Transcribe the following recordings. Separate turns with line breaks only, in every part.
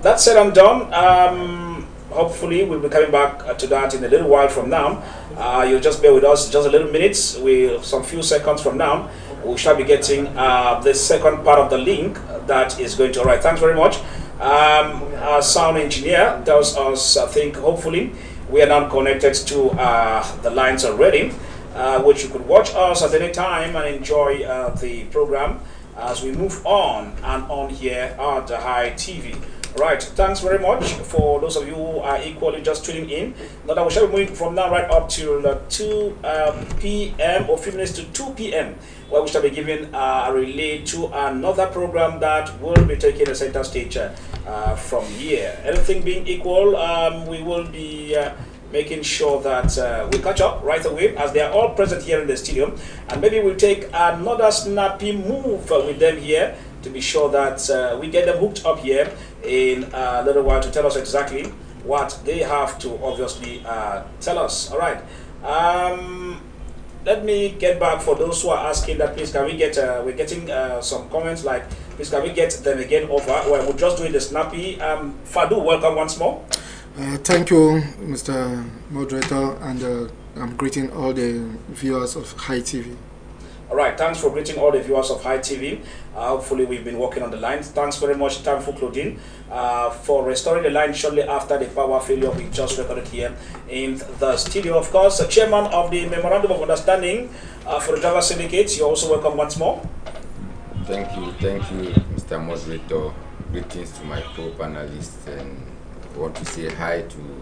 That said and done, hopefully we'll be coming back to that in a little while from now. You'll just bear with us just a little minutes, some few seconds from now. We shall be getting the second part of the link that is going to arrive. Thanks very much. Our sound engineer tells us, I think, hopefully, we are now connected to the lines already, which you could watch us at any time and enjoy the program as we move on and on here at the HiTV. Right, thanks very much for those of you who are equally just tuning in. Now that we shall be moving from now right up till 2 p.m. or few minutes to 2 p.m. where we shall be giving a relay to another program that will be taking the center stage from here. Everything being equal, we will be making sure that we catch up right away as they are all present here in the studio, and maybe we'll take another snappy move with them here to be sure that we get them hooked up here in a little while to tell us exactly what they have to obviously tell us. All right. Let me get back for those who are asking that, please can we get, we're getting some comments like, please can we get them again over? Well, we're just doing the snappy. Fadu, welcome once more.
Thank you, Mr. Moderator, and I'm greeting all the viewers of HiTV.
All right, thanks for greeting all the viewers of HiTV. Hopefully, we've been working on the lines. Thanks very much, Time for Claudine, for restoring the line shortly after the power failure we just recorded here in the studio. Of course, the chairman of the Memorandum of Understanding for the Driver Syndicate, you're also welcome once more.
Thank you, Mr. Moderator. Greetings to my co-panelists, and I want to say hi to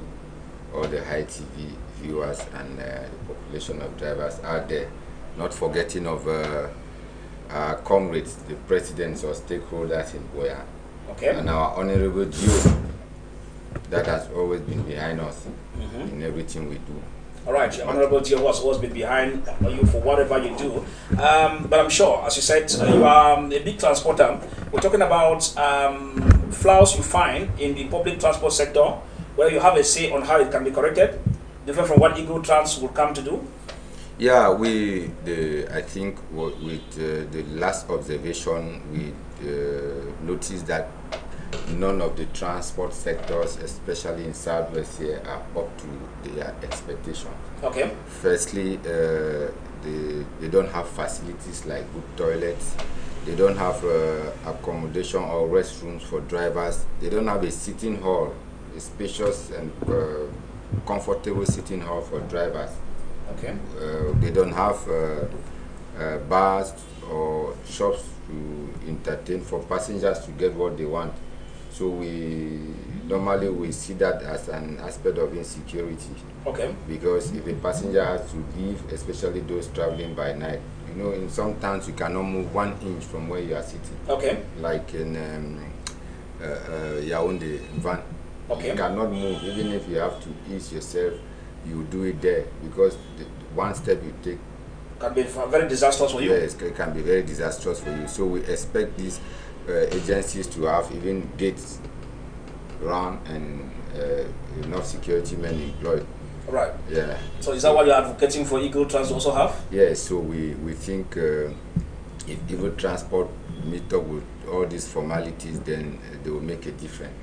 all the HiTV viewers and the population of drivers out there. Not forgetting of our comrades, the presidents or stakeholders in Boya.
Okay.
And our honorable Gio that has always been behind us in everything we do.
All right, your honorable Gio has always been behind you for whatever you do. But I'm sure, as you said, you are a big transporter. We're talking about flaws you find in the public transport sector, where you have a say on how it can be corrected, different from what Eagle Trans will come to do.
Yeah, I think with the last observation, we noticed that none of the transport sectors, especially in Southwest here, are up to their expectation.
Okay.
Firstly, they don't have facilities like good toilets. They don't have accommodation or restrooms for drivers. They don't have a sitting hall, a spacious and comfortable sitting hall for drivers.
Okay.
They don't have bars or shops to entertain for passengers to get what they want. So we normally see that as an aspect of insecurity.
Okay.
Because if a passenger has to leave, especially those traveling by night, you know, in some towns you cannot move 1 inch from where you are sitting. Okay. Like in Yaoundé van. Okay. You cannot move, even if you have to ease yourself. You do it there, because one step you take
can be very disastrous for you.
Yes, it can be very disastrous for you. So we expect these agencies to have even gates run and enough security men employed.
Right.
Yeah.
So is that what you're advocating for Eagle Trans to also have?
Yes. So we think if Eagle Transport meet up with all these formalities, then they will make a difference.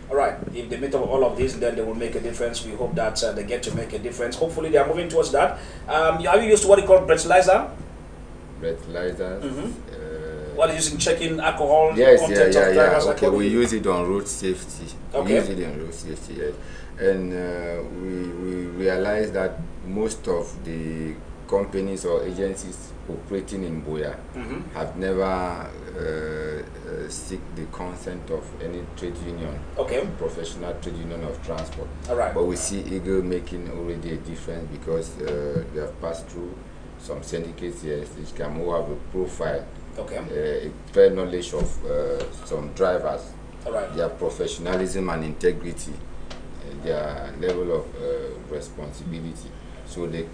All right, if they meet up all of this, then they will make a difference. We hope that they get to make a difference. Hopefully, they are moving towards that. Are you used to what you call breathalyzer?
Breathalyzer?
What is using checking alcohol
content
of drivers?
Okay, we use it on road safety.
Okay.
We use it on road safety, yes. And we realize that most of the companies or agencies operating in Boya have never seek the consent of any trade union, professional trade union of transport. All right. But we see Eagle making already a difference, because they have passed through some syndicates here, which can have a profile, a fair knowledge of some drivers, their professionalism and integrity, their level of responsibility, so they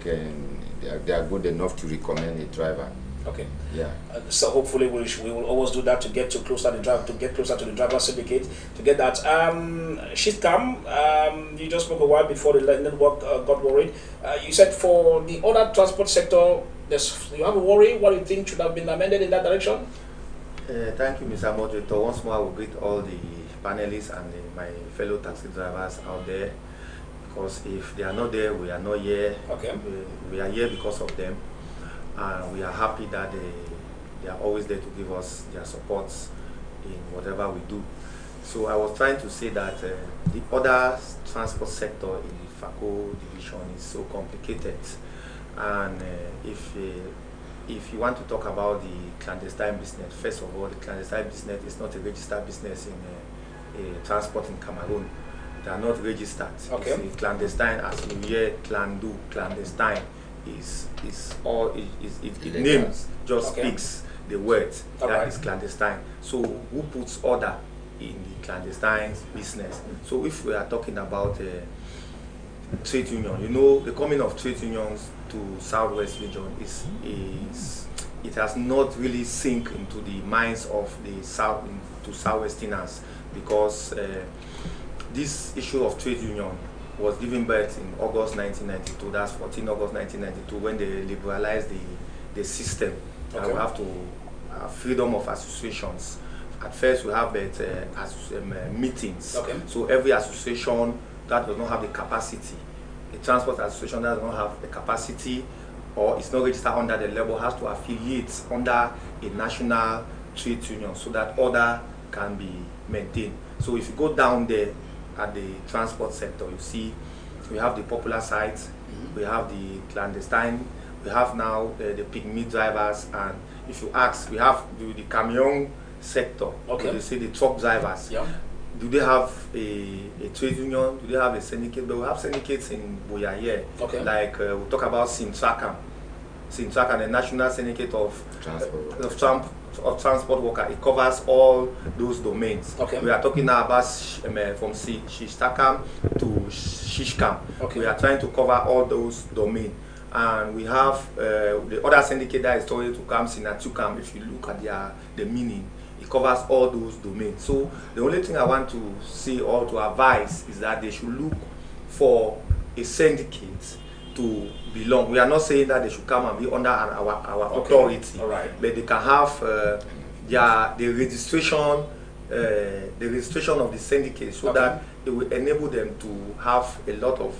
are good enough to recommend a driver. Okay. Yeah. So hopefully we will always do that to get closer to the driver syndicate, to get that. Shitcam, you just spoke a while before the network got worried. You said for the other transport sector, you have a worry. What do you think should have been amended in that direction?
Thank you, Mr. Moderator. Once more, I will greet all the panelists and my fellow taxi drivers out there, because if they are not there, we are not here.
Okay.
We are here because of them, and we are happy that they are always there to give us their support in whatever we do. So I was trying to say that the other transport sector in the FACO division is so complicated, and if you want to talk about the clandestine business, first of all, the clandestine business is not a registered business in transport in Cameroon. They are not registered.
Okay.
You see, clandestine, as you hear, clandestine is all it names just speaks the word that is clandestine. So who puts order in the clandestine business? So if we are talking about trade union, you know, the coming of trade unions to Southwest region it has not really sink into the minds of the Southwesterners, because this issue of trade union was given birth in August 1992. That's 14 August 1992, when they liberalized the system. We have to freedom of associations. At first, we have meetings. So every association that does not have the capacity, the transport association that does not have the capacity, or is not registered under the label, has to affiliate under a national trade union so that order can be maintained. So if you go down there at the transport sector, you see we have the popular sites, we have the clandestine, we have now the pygmy drivers, and if you ask, we have the camion sector. They say the truck drivers. Do they have a trade union? Do they have a syndicate? But we have syndicates in Buea here. Like we talk about Sintracam, the National Syndicate of Transport Worker. It covers all those domains. We are talking now about from Shishtakam to Shishkam. We are trying to cover all those domains. And we have the other syndicate that is trying to come, Sinatukam. If you look at the meaning, it covers all those domains. So the only thing I want to say or to advise is that they should look for a syndicate to belong. We are not saying that they should come and be under our authority, but they can have the registration of the syndicate, so that it will enable them to have a lot of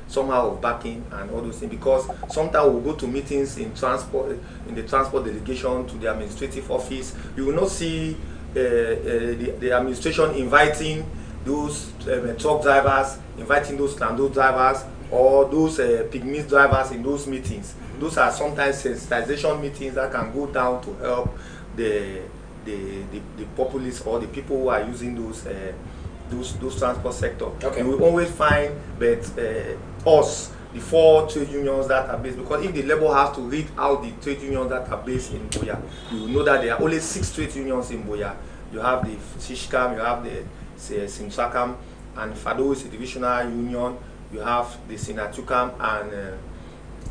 somehow of backing and all those things. Because sometimes we'll go to meetings in the transport delegation, to the administrative office. You will not see the administration inviting those truck drivers, inviting those Clando drivers, or those pygmy drivers in those meetings. Those are sometimes sensitization meetings that can go down to help the populace or the people who are using those transport sector. You will always find that us, the 4 trade unions that are based, because if the label has to read out the trade unions that are based in Buea, you will know that there are only 6 trade unions in Buea. You have the Shishkam, you have the Simsakam, and Fado is a divisional union. You have the Sinatukam and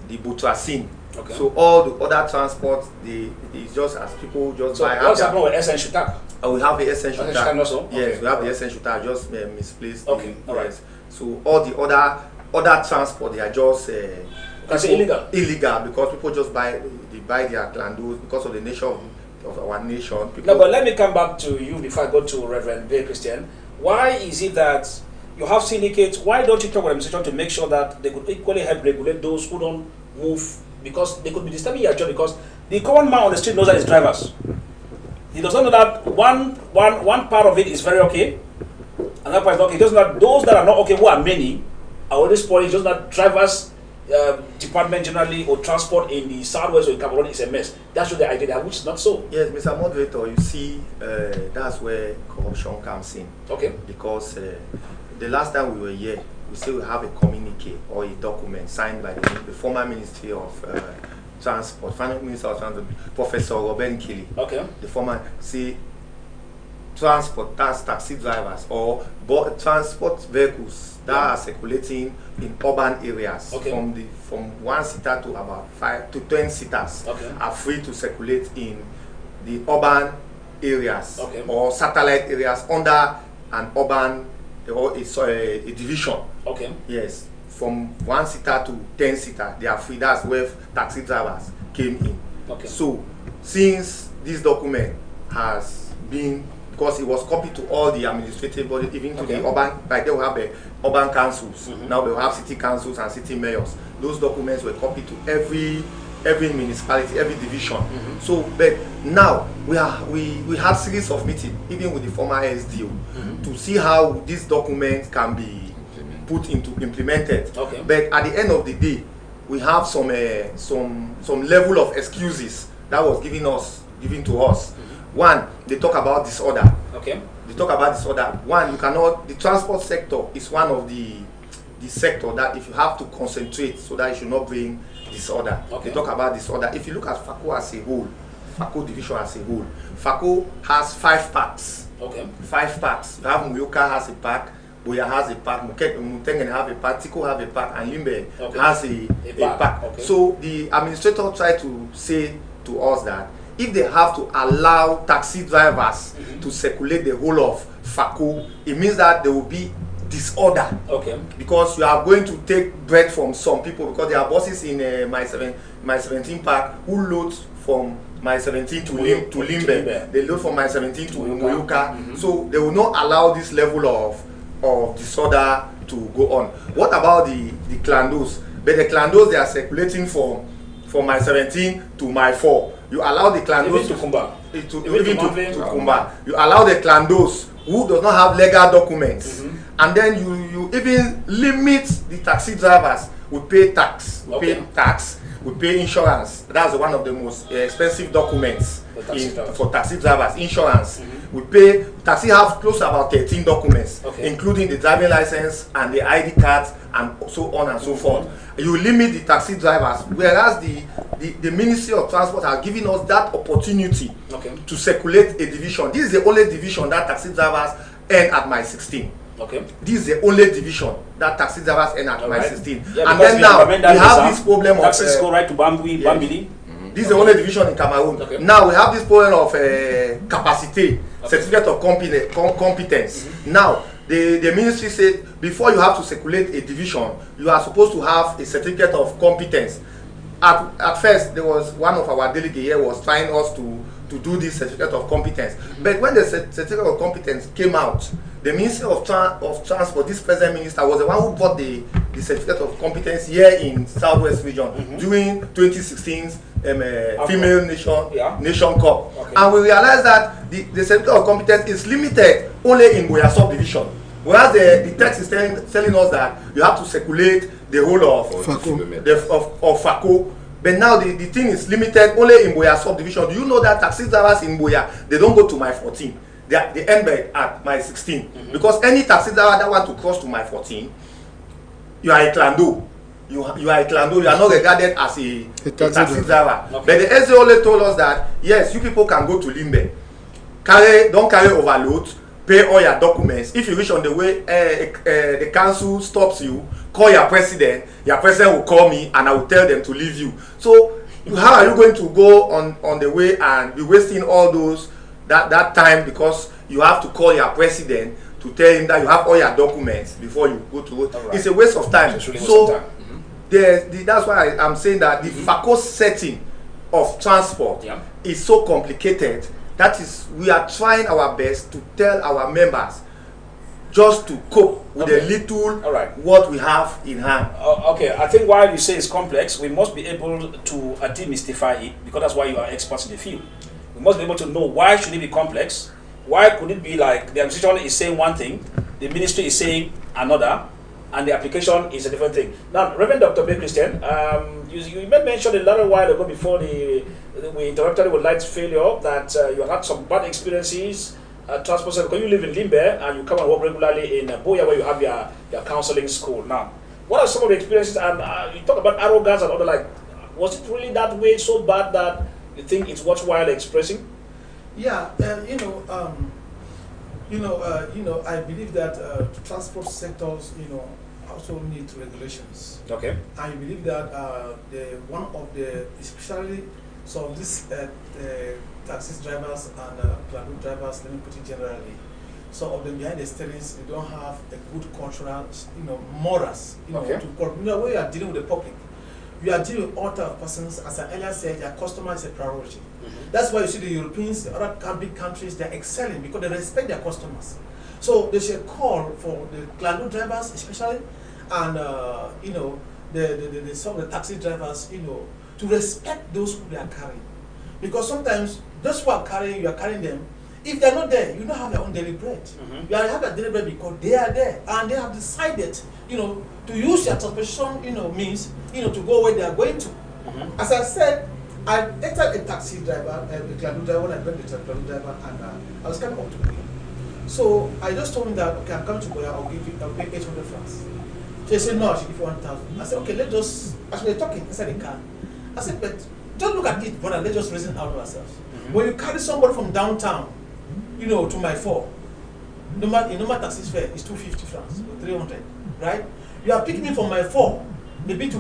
the Butrasin. So all the other transport, it's just as people just buy.
What's happening with SN Shutak?
We have the SN Shutak.
Also?
Yes, we have the SN Shutak. Just misplaced. Yes. So all the other transport, they are just
illegal.
Illegal, because people just buy their Clandos because of the nature of our nation.
No, but let me come back to you before I go to Reverend Bay Christian. Why is it that you have syndicates? Why don't you talk with administration to make sure that they could equally help regulate those who don't move? Because they could be disturbing your job, because the common man on the street knows that it's drivers. He does not know that one part of it is very okay, another part is not okay. He doesn't know that those that are not okay, who are many, are already spoiling. Just that drivers department generally, or transport in the Southwest or in Cameroon is a mess. That's what the idea, which is not so.
Yes, Mr. Moderator, you see, that's where corruption comes in. Because the last time we were here, we say we have a communique or a document signed by the former Ministry of Transport, Finance Minister of Transport, Professor Robin Kelly. The former, see, transport, that's taxi drivers or transport vehicles that are circulating in urban areas, from 1 seater to about 5 to 10 seaters are free to circulate in the urban areas or satellite areas under an urban or a division. Yes, from 1 seater to 10 seater, they are free. That's where taxi drivers came in. So since this document has been because it was copied to all the administrative bodies, even to the urban, like they will have urban councils. Now they will have city councils and city mayors. Those documents were copied to every municipality, every division. So, but now we had series of meetings, even with the former SDO, to see how this document can be implemented. But at the end of the day, we have some level of excuses that was given to us. One, they talk about disorder. They talk about disorder. One, you cannot. The transport sector is one of the sector that if you have to concentrate so that you should not bring disorder. They talk about disorder. If you look at FACO as a whole, FACO division as a whole, FACO has 5 parks. 5 parks. You have Muyoka has a park, Boya has a park, Mutengen have a park, Tiko have a park, and Limbe has a park. So the administrator tried to say to us that if they have to allow taxi drivers to circulate the whole of FACO, it means that there will be disorder. Because you are going to take bread from some people, because there are buses in my 17 park who load from my 17 to Limbe. They load from my 17 to Moyoka. So they will not allow this level of disorder to go on. What about the clandos? But the clandos, they are circulating from my 17 to my 4. You allow the clandos
to Kumba.
Even to Kumba. You allow the clandos who does not have legal documents. And then you even limit the taxi drivers. We pay tax. We pay insurance. That's one of the most expensive documents for taxi drivers. Insurance. We pay. Taxi have close to about 13 documents, including the driving license and the ID cards and so on and so forth. You limit the taxi drivers, whereas the Ministry of Transport has given us that opportunity to circulate a division. This is the only division that taxi drivers earn at my 16. This is the only division that taxi drivers earn at my 16. Yeah, and then now we have this problem of
taxis go right to Bambili.
This is the only division in Cameroon. Now we have this problem of capacity, certificate of competence. Now the ministry said before you have to circulate a division, you are supposed to have a certificate of competence. At first, there was one of our delegates here was trying us to do this certificate of competence. But when the certificate of competence came out, the Ministry of Transport, this present minister, was the one who brought the certificate of competence here in Southwest region during 2016's Female Nation Cup. And we realized that the certificate of competence is limited only in Boya subdivision. Whereas the text is telling us that you have to circulate the whole of FACO. But now the thing is limited only in Boya subdivision. Do you know that taxi drivers in Boya, they don't go to my 14? They end at my 16. Because any taxi driver that want to cross to my 14, you are a clando. You are a clando. You are not regarded as a taxi driver. But the SDO only told us that yes, you people can go to Limbe. Don't carry overload. Pay all your documents. If you reach on the way, the council stops you, call your president will call me and I will tell them to leave you. So how are you going to go on the way and be wasting all that time because you have to call your president to tell him that you have all your documents before you go to work? It's a waste of time. That's why I'm saying that the FACO setting of transport is so complicated. That is, we are trying our best to tell our members just to cope with the little what we have in hand.
I think while you say it's complex, we must be able to demystify it, because that's why you are experts in the field. We must be able to know why should it be complex. Why could it be like the administration is saying one thing, the ministry is saying another, and the application is a different thing. Now, Reverend Dr. B. Christian, you made mention a little while ago before we interrupted with light failure that you had some bad experiences transport sector, because you live in Limbe and you come and work regularly in Boya where you have your counseling school. Now, what are some of the experiences? And you talk about arrogance and other, like, was it really that way so bad that you think it's worthwhile expressing?
Yeah, I believe that transport sectors, also need regulations.
Okay.
I believe that one of the, especially some of these taxi drivers and platoon drivers, let me put it generally, some of them behind the steerings, they don't have a good cultural, morals, to when you are dealing with the public. you are dealing with all types of persons. As I earlier said, their customer is a priority. That's why you see the Europeans, the other big countries, they're excelling because they respect their customers. So there's a call for the Clando drivers especially, and you know, some of the taxi drivers, you know, to respect those who they are carrying. Because sometimes those who are carrying, you are carrying them, if they're not there, you don't have your own daily bread. You have a daily bread because they are there and they have decided, you know, to use their transportation, you know, means, you know, to go where they are going to. As I said, I entered a taxi driver, a Clando driver, when I met the Clando driver, and I was coming up to Boya. So I just told him that, okay, I'm coming to Boya, I'll pay 800 francs. So he said, no, I should give you 1,000. I said, okay, let's just, as we were talking inside the car, I said, but don't look at it, brother, let's just reason out of ourselves. When you carry somebody from downtown, you know, to my 4, normal taxi fare is 250 francs or 300, right? You are picking me from my 4, maybe to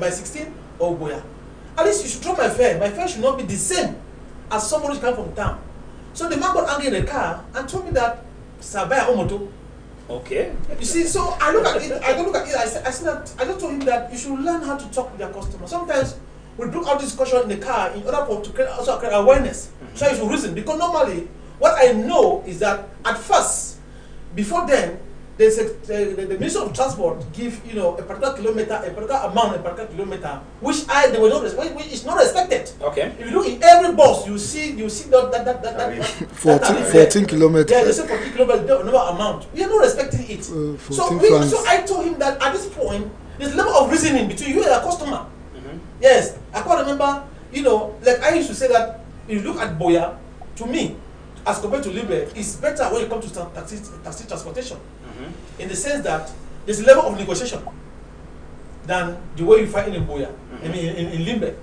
my 16 or Boya. At least you should drop my fare. My fare should not be the same as somebody who's coming from town. So the man got angry in the car and told me that Sabaya Omoto.
Okay.
You see, so I look at it, I don't look at it, I said that, I just told him that you should learn how to talk with your customer. Sometimes we bring out this discussion in the car in order to create awareness. So you should reason. Because normally, what I know is that at first, before then, there's the Ministry of Transport give, you know, a particular kilometer, a particular amount, a particular kilometer, which they were not, which is not respected. Okay. If you look in every bus, you see that
14 kilometers.
Yeah, they say 14 kilometers, no amount. We are not respecting it. So I told him that at this point, there's a level of reasoning between you and your customer. Yes, I can't remember, you know, like I used to say that if you look at Boya, to me, as compared to Libre, it's better when it comes to taxi transportation. In the sense that there's a level of negotiation than the way you find in Boya, I mean in Limbe.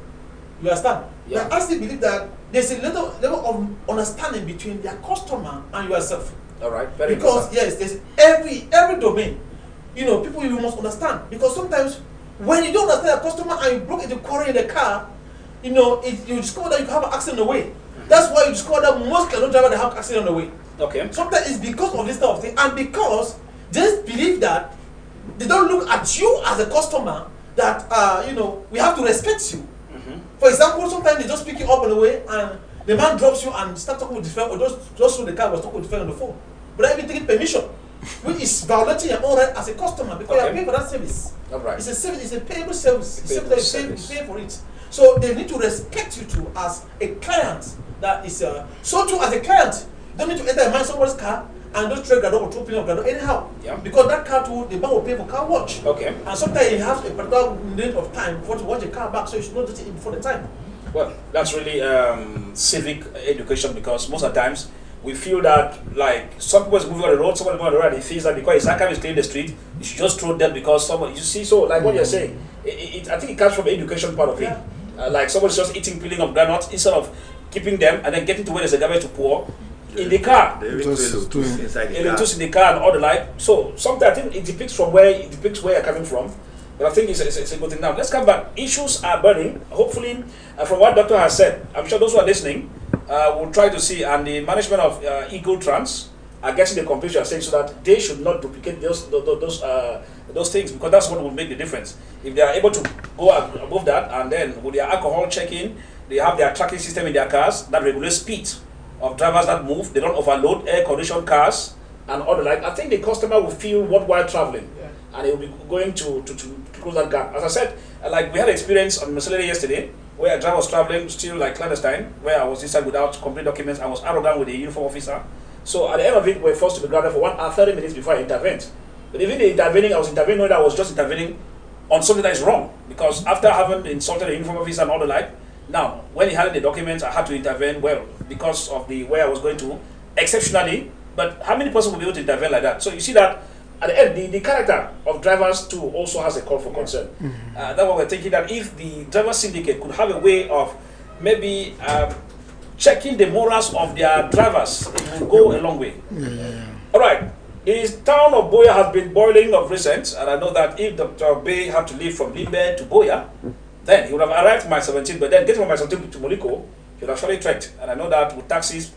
You understand? Yeah. I still believe that there's a level of understanding between their customer and yourself.
All right. Very
because yes, there's every domain, you know, people you must understand. Because sometimes when you don't understand your customer and you broke into quarrel in the car, you know, you discover that you have an accident on the way. That's why you discover that most Clando drivers they have accident on the way. Okay. Sometimes it's because of this type of thing, and because they believe that they don't look at you as a customer that you know, we have to respect you. For example, sometimes they just pick you up on the way and the man drops you and start talking with the friend, or just so the car was talking with the friend on the phone, without even taking permission, which is violating your own right as a customer because you are paying for that service. All right. It's a service, it's a payable service. It's a service that you pay for it. So they need to respect you too as a client. That is so too as a client. You don't need to enter a man somebody's car and just trade Grado or 2 pillar Grado anyhow. Yeah. Because that car too, the bank will pay for car watch. Okay. And sometimes you have a particular limit of time for to watch the car back, so you should not do it before the time. Well, that's really civic education, because most of the times we feel that like some people is moving on the road, someone moving on the road, he feels that because his car is cleaning the street, you should just throw them because someone, you see, so like what you're saying, I think it comes from the education part of it. Like someone's just peeling of granules instead of keeping them and then getting to where there's a garbage to pour in the car. Just inside the car and all the like. So sometimes I think it depicts where you're coming from. But I think it's a good thing. Now let's come back. Issues are burning. Hopefully, from what Doctor has said, I'm sure those who are listening will try to see, and the management of Eagle Trans are getting the complaints you are saying, so that they should not duplicate those things, because that's what will make the difference. If they are able to go above that, and then with their alcohol checking, they have their tracking system in their cars that regulates speed of drivers that move, they don't overload air-conditioned cars and all the like. I think the customer will feel worthwhile traveling, and they will be going to close that gap. As I said, like we had an experience on Mercedes yesterday, where a driver was traveling still like clandestine, where I was inside without complete documents. I was arrogant with the uniform officer. So at the end of it, we were forced to be grounded for 1 hour 30 minutes before I intervened. But even the intervening, I was intervening knowing that I was just intervening on something that is wrong. Because after having insulted the uniform officer and all the like, now, when he had the documents, I had to intervene, well, because of the way I was going to, exceptionally. But how many persons will be able to intervene like that? So you see that at the end, the character of drivers too also has a call for concern. That's why we're thinking that if the driver syndicate could have a way of maybe checking the morals of their drivers, it will go a long way. All right. The town of Boya has been boiling of recent, and I know that if Dr. Bay had to leave from Limbe to Boya, then he would have arrived from my 17, but then getting from my 17 to Moliko, he would have surely trekked. And I know that with taxis,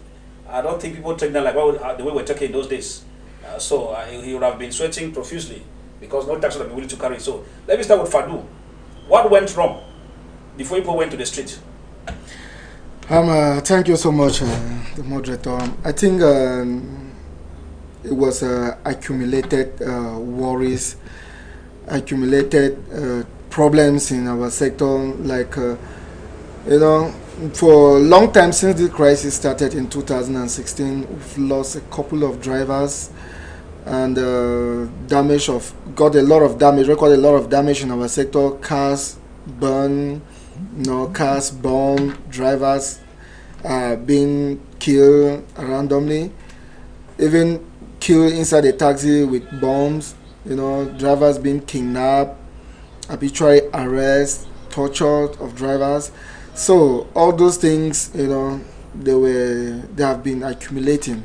I don't think people trek them like the way we're trekking in those days. So he would have been sweating profusely because no taxi would have been willing to carry. So let me start with Fadu.
What went wrong before people went to the street?
Thank you so much, the moderator. I think it was accumulated worries, accumulated problems in our sector. Like, you know, for a long time since the crisis started in 2016, we've lost a couple of drivers and recorded a lot of damage in our sector. Cars burn, cars bomb, drivers being killed randomly, even killed inside a taxi with bombs, drivers being kidnapped, arbitrary arrest, torture of drivers. So all those things, they have been accumulating.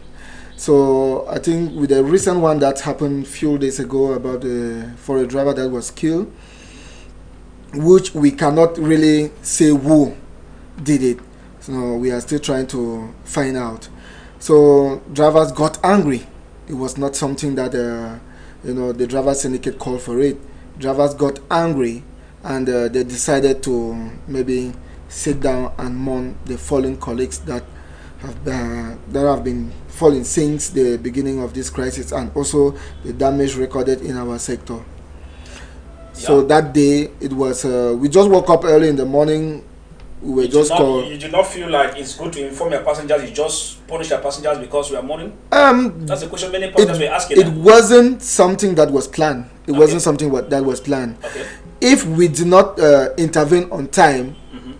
So I think with the recent one that happened a few days ago for a driver that was killed, which we cannot really say who did it. So we are still trying to find out. So drivers got angry. It was not something that the driver syndicate called for it. Drivers got angry, and they decided to maybe sit down and mourn the fallen colleagues that have been fallen since the beginning of this crisis, and also the damage recorded in our sector. So that day, it was we just woke up early in the morning. We were just called.
You did not feel like it's good to inform your passengers. You just punish your passengers because we are mourning. That's the question many passengers were asking.
It wasn't something that was planned. It wasn't something that was planned.
Okay.
If we did not intervene on time,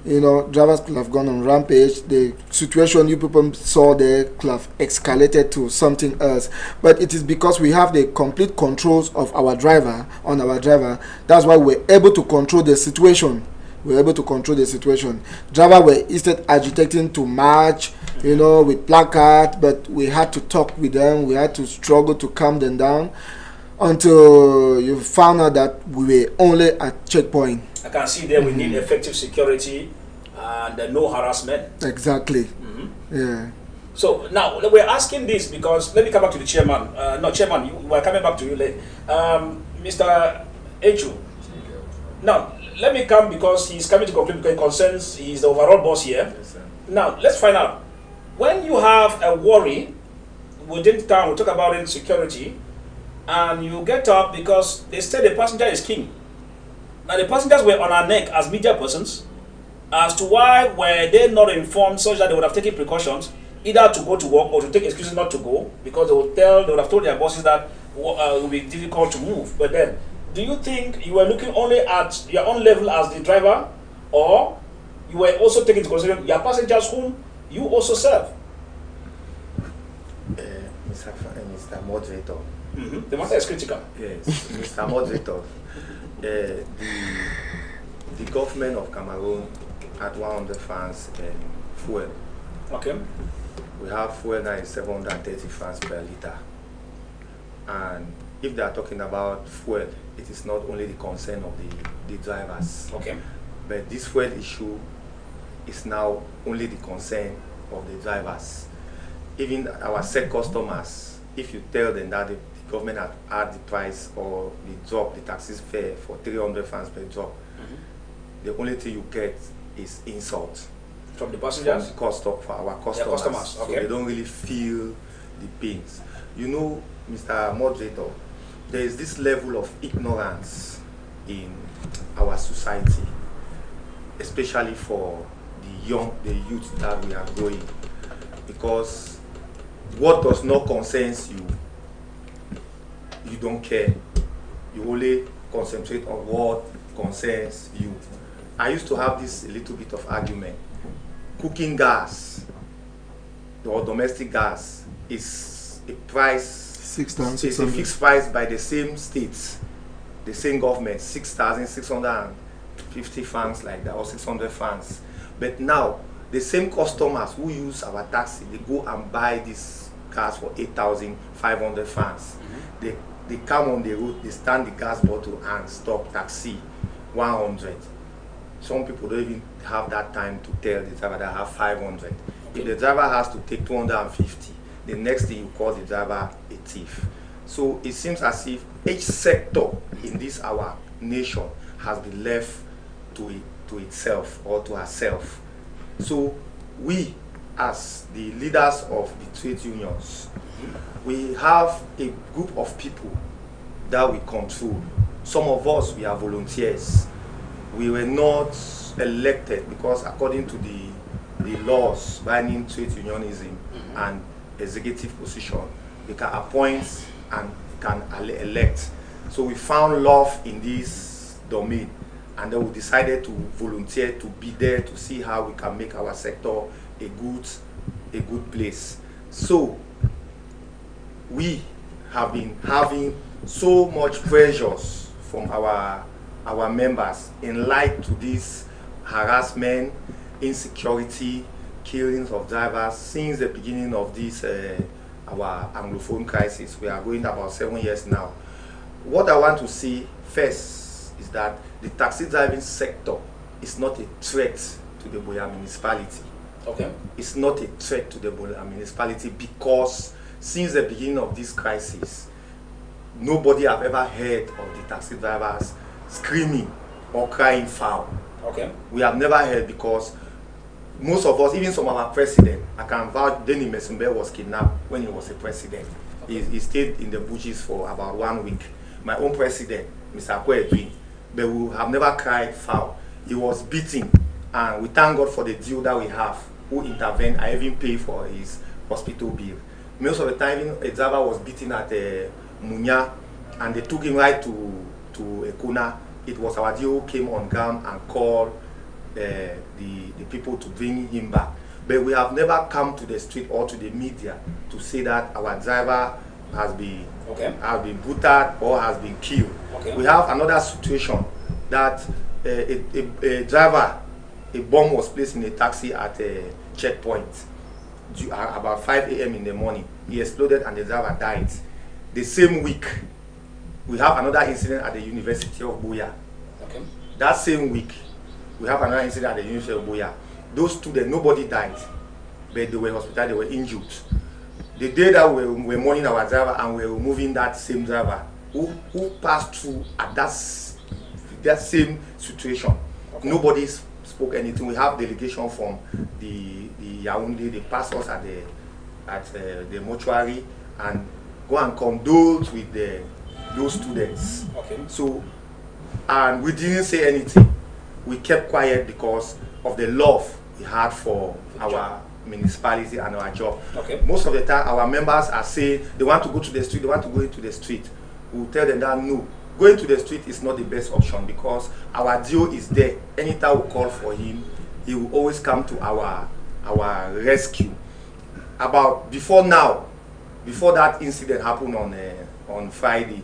drivers could have gone on rampage. The situation you people saw there could have escalated to something else. But it is because we have the complete controls of our driver. That's why we're able to control the situation. Driver were instead agitating to march, with placard, but we had to talk with them. We had to struggle to calm them down until you found out that we were only at checkpoint.
I can see there we need effective security and no harassment.
Exactly. Yeah.
So now we're asking this because let me come back to the chairman. Chairman, we're coming back to you later. Mr. Echu. Now, let me come because he's coming to complain because he concerns, he's the overall boss here.
Yes,
now, let's find out. When you have a worry within town, we talk about insecurity, and you get up because they say the passenger is king. Now, the passengers were on our neck as media persons as to why were they not informed such that they would have taken precautions either to go to work or to take excuses not to go because they would have told their bosses that it would be difficult to move. But then, do you think you were looking only at your own level as the driver, or you were also taking into consideration your passengers whom you also serve?
Mr. Moderator.
The matter is critical.
Yes, Mr. Moderator. The government of Cameroon had 100 francs fuel.
Okay.
We have fuel now is 730 francs per liter. And if they are talking about fuel, it is not only the concern of the drivers.
Okay.
But this fuel issue is now only the concern of the drivers. Even our said customers, if you tell them that the government had added the price or the taxis fare for 300 francs per drop, the only thing you get is insult.
From the passengers?
For our customers.
Okay.
So they don't really feel the pains. Mr. Moderator, there is this level of ignorance in our society, especially for the youth that we are growing, because what does not concern you, you don't care. You only concentrate on what concerns you. I used to have this little bit of argument. Cooking gas or domestic gas is a price. It's a fixed price by the same states, the same government, 6,650 francs like that, or 600 francs. But now, the same customers who use our taxi, they go and buy this gas for 8,500 francs. They come on the road, they stand the gas bottle and stop taxi 100. Some people don't even have that time to tell the driver that I have 500. If the driver has to take 250, the next thing you call the driver a thief. So it seems as if each sector in this our nation has been left to itself or to herself. So we, as the leaders of the trade unions, we have a group of people that we control. Some of us, we are volunteers. We were not elected because according to the laws binding trade unionism and executive position, they can appoint and can elect. So we found love in this domain, and then we decided to volunteer to be there to see how we can make our sector a good place. So we have been having so much pressures from our members in light to this harassment, insecurity, killings of drivers since the beginning of this our Anglophone crisis. We are going about 7 years now. What I want to say first is that the taxi driving sector is not a threat to the Buea municipality.
Okay.
It's not a threat to the Buea municipality because since the beginning of this crisis, nobody have ever heard of the taxi drivers screaming or crying foul.
Okay.
We have never heard because most of us, even some of our president, I can vouch, Denny Mesumbe was kidnapped when he was a president. Okay. He stayed in the bushes for about 1 week. My own president, Mr. Kwedwin, but we have never cried foul. He was beaten, and we thank God for the deal that we have, who intervened. I even pay for his hospital bill. Most of the time, even a driver was beaten at Munya, and they took him right to Ekuna. It was our deal who came on ground and called the people to bring him back. But we have never come to the street or to the media to say that our driver has been butchered or has been killed. Okay. We have another situation that a driver, a bomb was placed in a taxi at a checkpoint about 5 a.m. in the morning. He exploded and the driver died. The same week, we have another incident at the University of Buea. Okay. That same week, we have another incident at the University of Buea. Those students, nobody died, but they were hospitalized, they were injured. The day that we were mourning our driver and we were moving that same driver who passed through at that same situation, okay. Nobody spoke anything. We have delegation from the Yaoundé, the pastors at the mortuary, and go and condole with those students. Okay. So, and we didn't say anything. We kept quiet because of the love we had for our municipality and our job. Okay. Most of the time, our members are saying they want to go to the street, they want to go into the street. We will tell them that no, going to the street is not the best option because our deal is there. Anytime we call for him, he will always come to our rescue. Before that incident happened on Friday,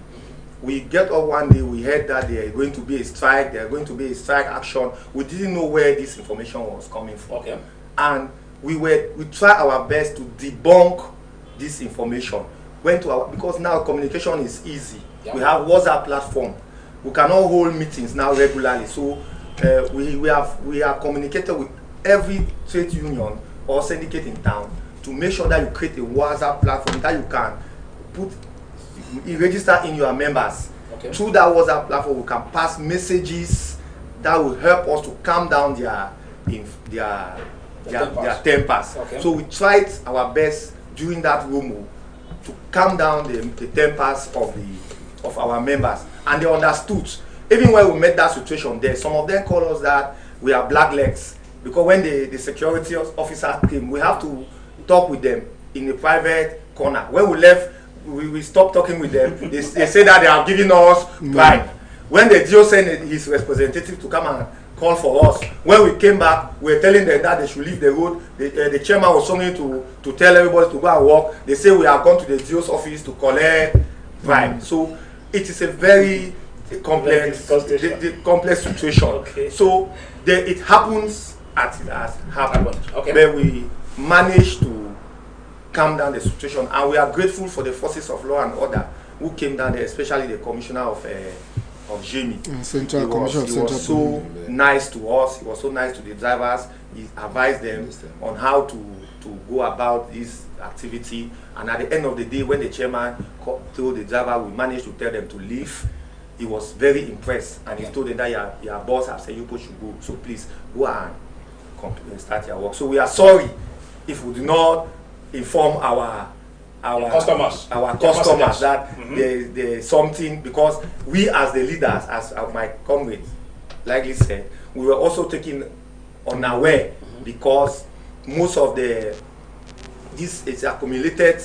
we get up one day, we heard that there is going to be a strike, there are going to be a strike action. We didn't know where this information was coming from. Okay. And we try our best to debunk this information. Because now communication is easy. Yeah. We have WhatsApp platform. We cannot hold meetings now regularly. So we have communicated with every trade union or syndicate in town to make sure that you create a WhatsApp platform that you can register in your members. Okay. Through that WhatsApp platform, we can pass messages that will help us to calm down their tempers. Okay. So we tried our best during that room to calm down the tempers of our members, and they understood. Even when we met that situation there, some of them called us that we are blacklegs because when the security officer came, we have to talk with them in a private corner. When we left, we stopped talking with them. They say that they are giving us bribe. When the DO sent his representative to come and call for us, when we came back, we were telling them that they should leave the road. The chairman was coming to tell everybody to go and walk. They say we have gone to the DO's office to collect bribe. So it is a very complex situation. Okay. So it happens as it has happened. Okay. But we managed to calm down the situation, and we are grateful for the forces of law and order who came down there, especially the commissioner of Jamie. He was so nice to us. He was so nice to the drivers. He advised them on how to go about this activity. And at the end of the day, when the chairman told the driver, we managed to tell them to leave. he was very impressed, and he told them that your boss has said you people should go, so please go and start your work. So we are sorry if we do not inform our customers that there's something, because we as the leaders, as my comrade likely said, we were also taken unaware, because most of this is accumulated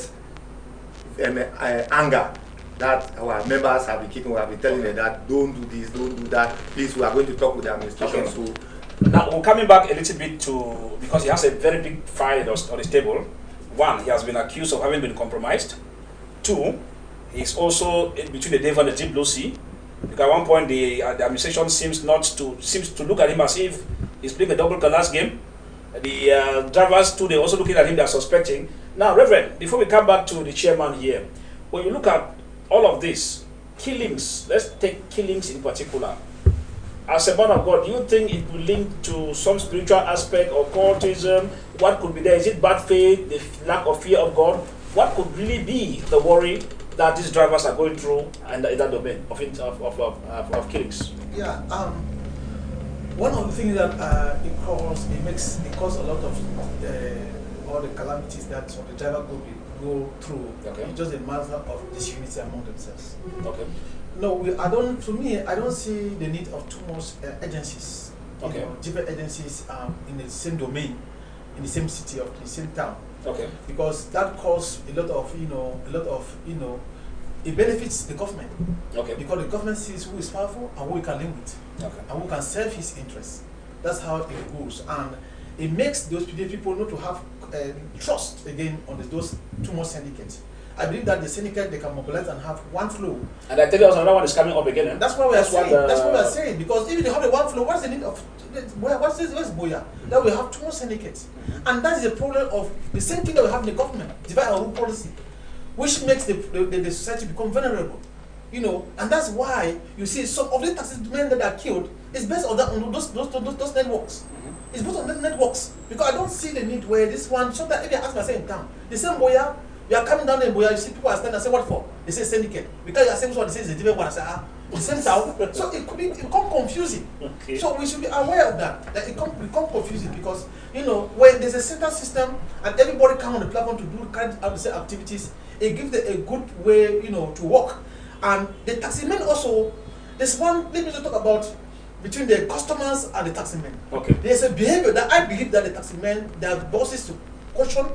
anger that our members have been keeping. We have been telling them that don't do this, don't do that, please, we are going to talk with the administration.
Okay.
So
now we're coming back a little bit to, because he has a very big file on his table. One, he has been accused of having been compromised. Two, he's also in between the devil and the deep blue sea. Because at one point the administration seems to look at him as if he's playing a double colors game. The drivers too, they're also looking at him, they're suspecting. Now, Reverend, before we come back to the chairman here, when you look at all of this, killings, let's take killings in particular. As a man of God, do you think it will link to some spiritual aspect or cultism? What could be there? Is it bad faith, the lack of fear of God? What could really be the worry that these drivers are going through in that domain of killings?
Yeah, one of the things that it causes a lot of all the calamities that some of the driver go through.
Okay.
It's just a matter of disunity among themselves.
Okay.
No, I don't see the need of too much agencies.
Okay.
Different agencies in the same domain, in the same city or the same town.
Okay.
Because that causes a lot of it benefits the government. Okay. Because the government sees who is powerful and who he can link with. Okay. And who can serve his interests. That's how it goes, and it makes those people not to have trust again on those too much syndicates. I believe that the syndicate, they can mobilize and have one flow.
And I tell you, another one is coming up again.
That's what we are saying. That's what we are saying. Because if you have the one flow, what's the need of what's Boya? That we have too much syndicates, and that is the problem of the same thing that we have in the government, divide and rule policy, which makes the society become vulnerable. And that's why you see some of the taxi men that are killed is based on those networks. It's based on the networks, because I don't see the need where this one. Sometimes if you ask myself in town, the same Boya. You are coming down in Boya, you see people are standing and say, what for? They say syndicate. Because you are saying what they say is a different one. I say, the same town. So it become confusing. Okay. So we should be aware of that it become confusing, because, when there's a central system and everybody come on the platform to do carry out the same activities, it gives them a good way, to work. And the taxi men also, there's one, let me just talk about between the customers and the taxi men. Okay. There's a behavior that I believe that the taxi men, their bosses to caution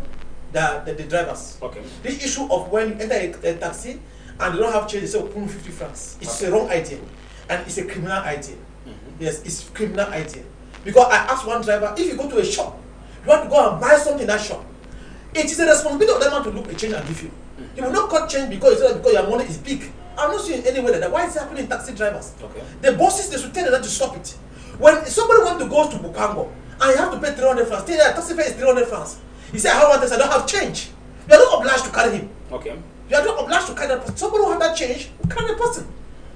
the drivers. Okay. The issue of when you enter a taxi and you don't have change, they say, open 50 francs. It's a wrong idea. And it's a criminal idea. Yes, it's a criminal idea. Because I asked one driver, if you go to a shop, you want to go and buy something in that shop, it is a responsibility of that man to look a change and give you. He will not cut change because your money is big. I'm not seeing anywhere that. Why is it happening in taxi drivers? Okay. The bosses, they should tell them to stop it. When somebody wants to go to Bukango and you have to pay 300 francs, taxi fare is 300 francs. He said, I don't have change. You are not obliged to carry him. Okay. You are not obliged to carry that person. Somebody who has that change, carry the person.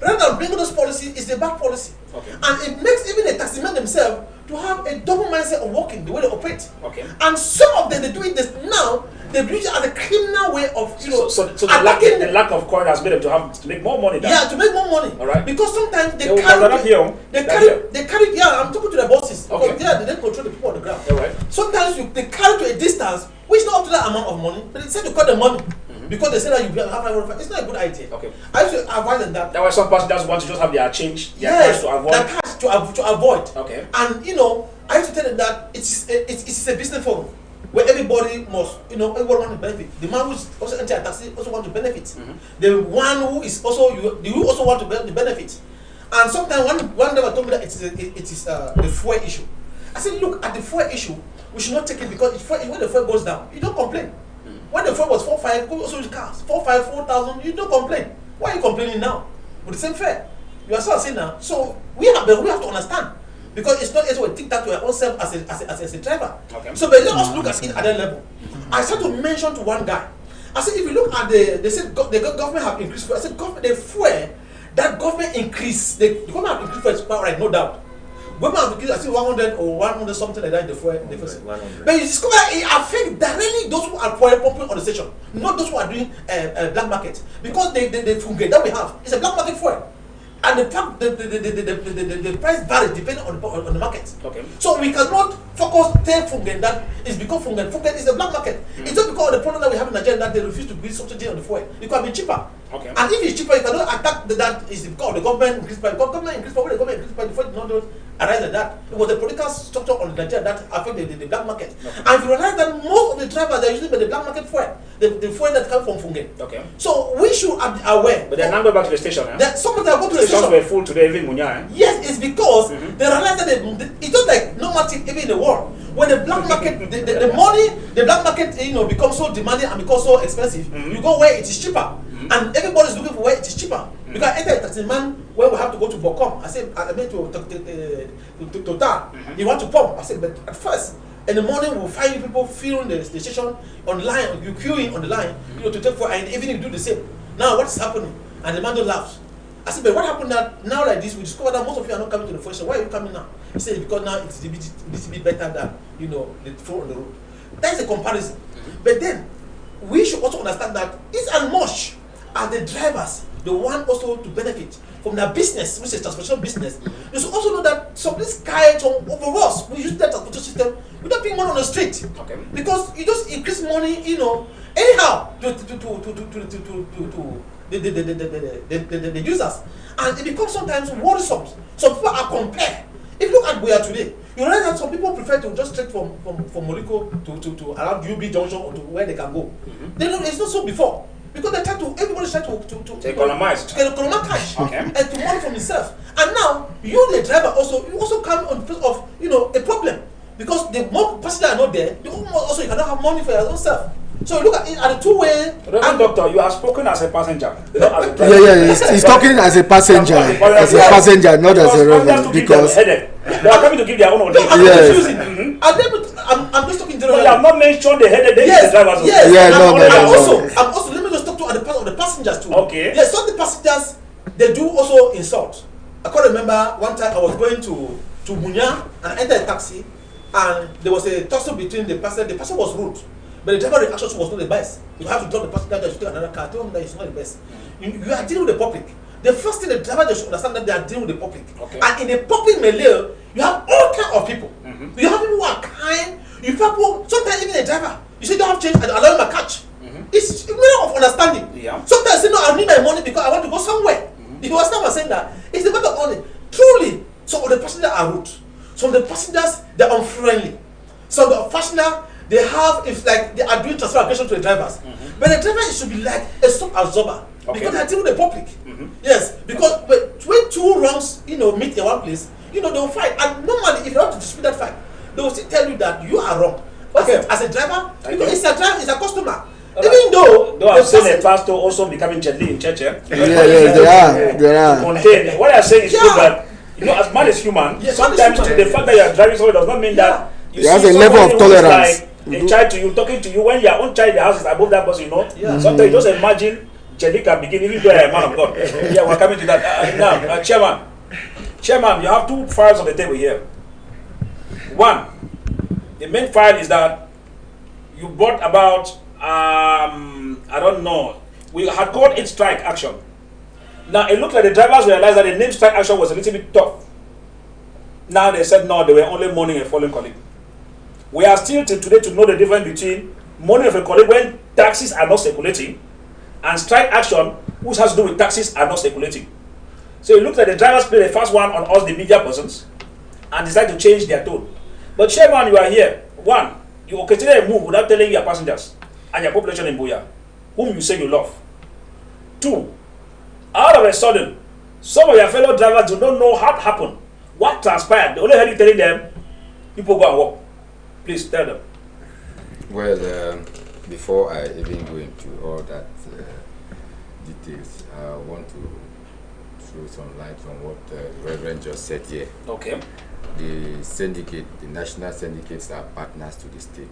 Rather than bringing those policies, it's a bad policy. Okay. And it makes even the taxi men themselves to have a double mindset of working, the way they operate. Okay. And some of them, they do it now, they do it as a criminal way of,
So the lack of coin has made them to make more money.
Yeah, to make more money.
All right.
Because sometimes they carry, I'm talking to the bosses. Okay. Because they don't control the people on the ground. All right. Sometimes they carry to a distance, which is not up to that amount of money, but they say to cut the money. Because they say that you have 500. It's not a good idea. Okay. I used to avoid that.
That's why some passengers want to just have their change,
cash
to avoid.
Their cash to avoid.
Okay.
And I used to tell them that it's a business forum where everybody must, everybody wants to benefit. The man who's also entering a taxi also want to benefit. The one who is also you also want to benefit. And sometimes one driver told me that it is the fuel issue. I said, look, at the fuel issue, we should not take it, because when the fuel goes down, you don't complain. When the fuel was 4,500, go also use cars. 4,500, 4,000, you don't complain. Why are you complaining now? With the same fare. You are still saying now. So we have to understand. Because it's not as well think that to our own self as a driver. Okay. So but let us look at it at that level. I started to mention to one guy. I said, if you look at they said the government have increased. I said, the fuel that government increased, the government have increased for its power, right? No doubt. Government have increased, I think 100 or 100 something like that in the fuel. But you discover it affects directly those who are pumping on the station, not those who are doing black market, because they fungate that we have. It's a black market fuel. and the price varies depending on the market.
Okay.
So we cannot take Fungen that is because Fungen is a black market. It's not because of the problem that we have in Nigeria that they refuse to give subsidy on the fuel. It can be cheaper.
Okay.
And if it's cheaper, you cannot attack that is because the government increased price. Because government increased price, when the government increased price, before it did not arise like that. It was the political structure on Nigeria that affected the black market. Okay. And you realize that most of the drivers are using the black market fuel, the fuel that comes from Fungen.
Okay.
So we should be aware.
But they're not going back to the station, eh?
That some of them go to the
stations
station.
were full today, even Munya, eh?
Yes, it's because they realize that it's just like normal thing even in the world. When the black market, the money, the black market, becomes so demanding and becomes so expensive, you go where it is cheaper. And everybody's looking for where it is cheaper. Because I enter a taxi man when we have to go to Bokom, I said, I meant to Total, you want to pump. I said, but at first, in the morning we'll find people filling the station online, you queuing on the line, to take for, and even if you do the same. Now what's happening? And the man laughs. I said, but what happened now like this, we discover that most of you are not coming to the station. Why are you coming now? He said, because now it's a bit better than, the floor on the road. That's a comparison. But then, we should also understand that it's as much as the drivers, the one also to benefit from their business, which is transportation business. You should also know that some of these guys over us, we use that transportation system without paying money on the street. Okay. Because you just increase money, anyhow to the users, and it becomes sometimes worrisome. Some people are compared. If you look at Boya today, you realize that some people prefer to just straight from Morocco to around UB Junction or to where they can go. They don't. It's not so before because they try to. Everybody's trying to
economize.
To economize cash
and
to money from himself. And now you, the driver, you also come on the face of a problem because the more passengers are not there, the more also you cannot have money for your own self. So look at it at a two-way.
Reverend Doctor, you are spoken as a passenger, not as a driver.
Yeah, he's talking as a passenger, not as a reverend, because
they are coming to give their own audience.
I'm just talking generally.
You have not mentioned the headache the drivers.
Yes,
yeah,
I'm also let me just talk to the part of the passengers too.
Okay.
Yes, some of the passengers they do also insult. I can remember one time I was going to Munya and I entered a taxi and there was a tussle between the passenger. The passenger was rude. But the driver reaction was not the best. You have to drop the passenger to take another car. Tell them that it's not the best. You are dealing with the public. The first thing the driver should understand that they are dealing with the public. Okay. And in the public milieu, you have all kinds of people. You have people who are kind. You have people, sometimes even a driver, you say don't have change and allow him a catch. It's a matter of understanding. Yeah. Sometimes you say no, I need my money because I want to go somewhere. If you understand what I'm saying that, it's a matter of money. Truly, some of the passengers are rude. Some of the passengers, they're unfriendly. Some of the passengers, they are doing transfer aggression to the drivers. But the driver should be like a shock absorber. Because they are dealing with the public. Yes, because when two wrongs, meet in one place, they will fight. And normally, if you want to dispute that fight, they will still tell you that you are wrong. But as a driver, because it's a driver, it's a customer. Even though
I've seen a pastor also becoming gently in church.
Yeah, they are.
Contain. What I'm saying is that as man is human, sometimes the fact that you are driving somewhere does not mean that you
have a level of tolerance.
A child to you, talking to you when your own child in the house is above that person, Sometimes you just imagine Jelika begin, even though you're a man of God. Yeah, we're coming to that. Now, Chairman, you have two files on the table here. One, the main file is that you brought about, I don't know, we had called it strike action. Now, it looked like the drivers realized that the name strike action was a little bit tough. Now they said no, they were only mourning a fallen colleague. We are still till today to know the difference between mourning of a colleague when taxis are not circulating and strike action, which has to do with taxis are not circulating. So it looks like the drivers play the first one on us, the media persons, and decide to change their tone. But Chairman, you are here. One, you occasionally move without telling your passengers and your population in Buya, whom you say you love. Two, all of a sudden, some of your fellow drivers do not know what happened, what transpired. They only heard you telling them, people go and walk. Please tell them.
Well, before I even go into all that details, I want to throw some light on what the Reverend just said here.
Okay.
The syndicate, the national syndicates are partners to the state.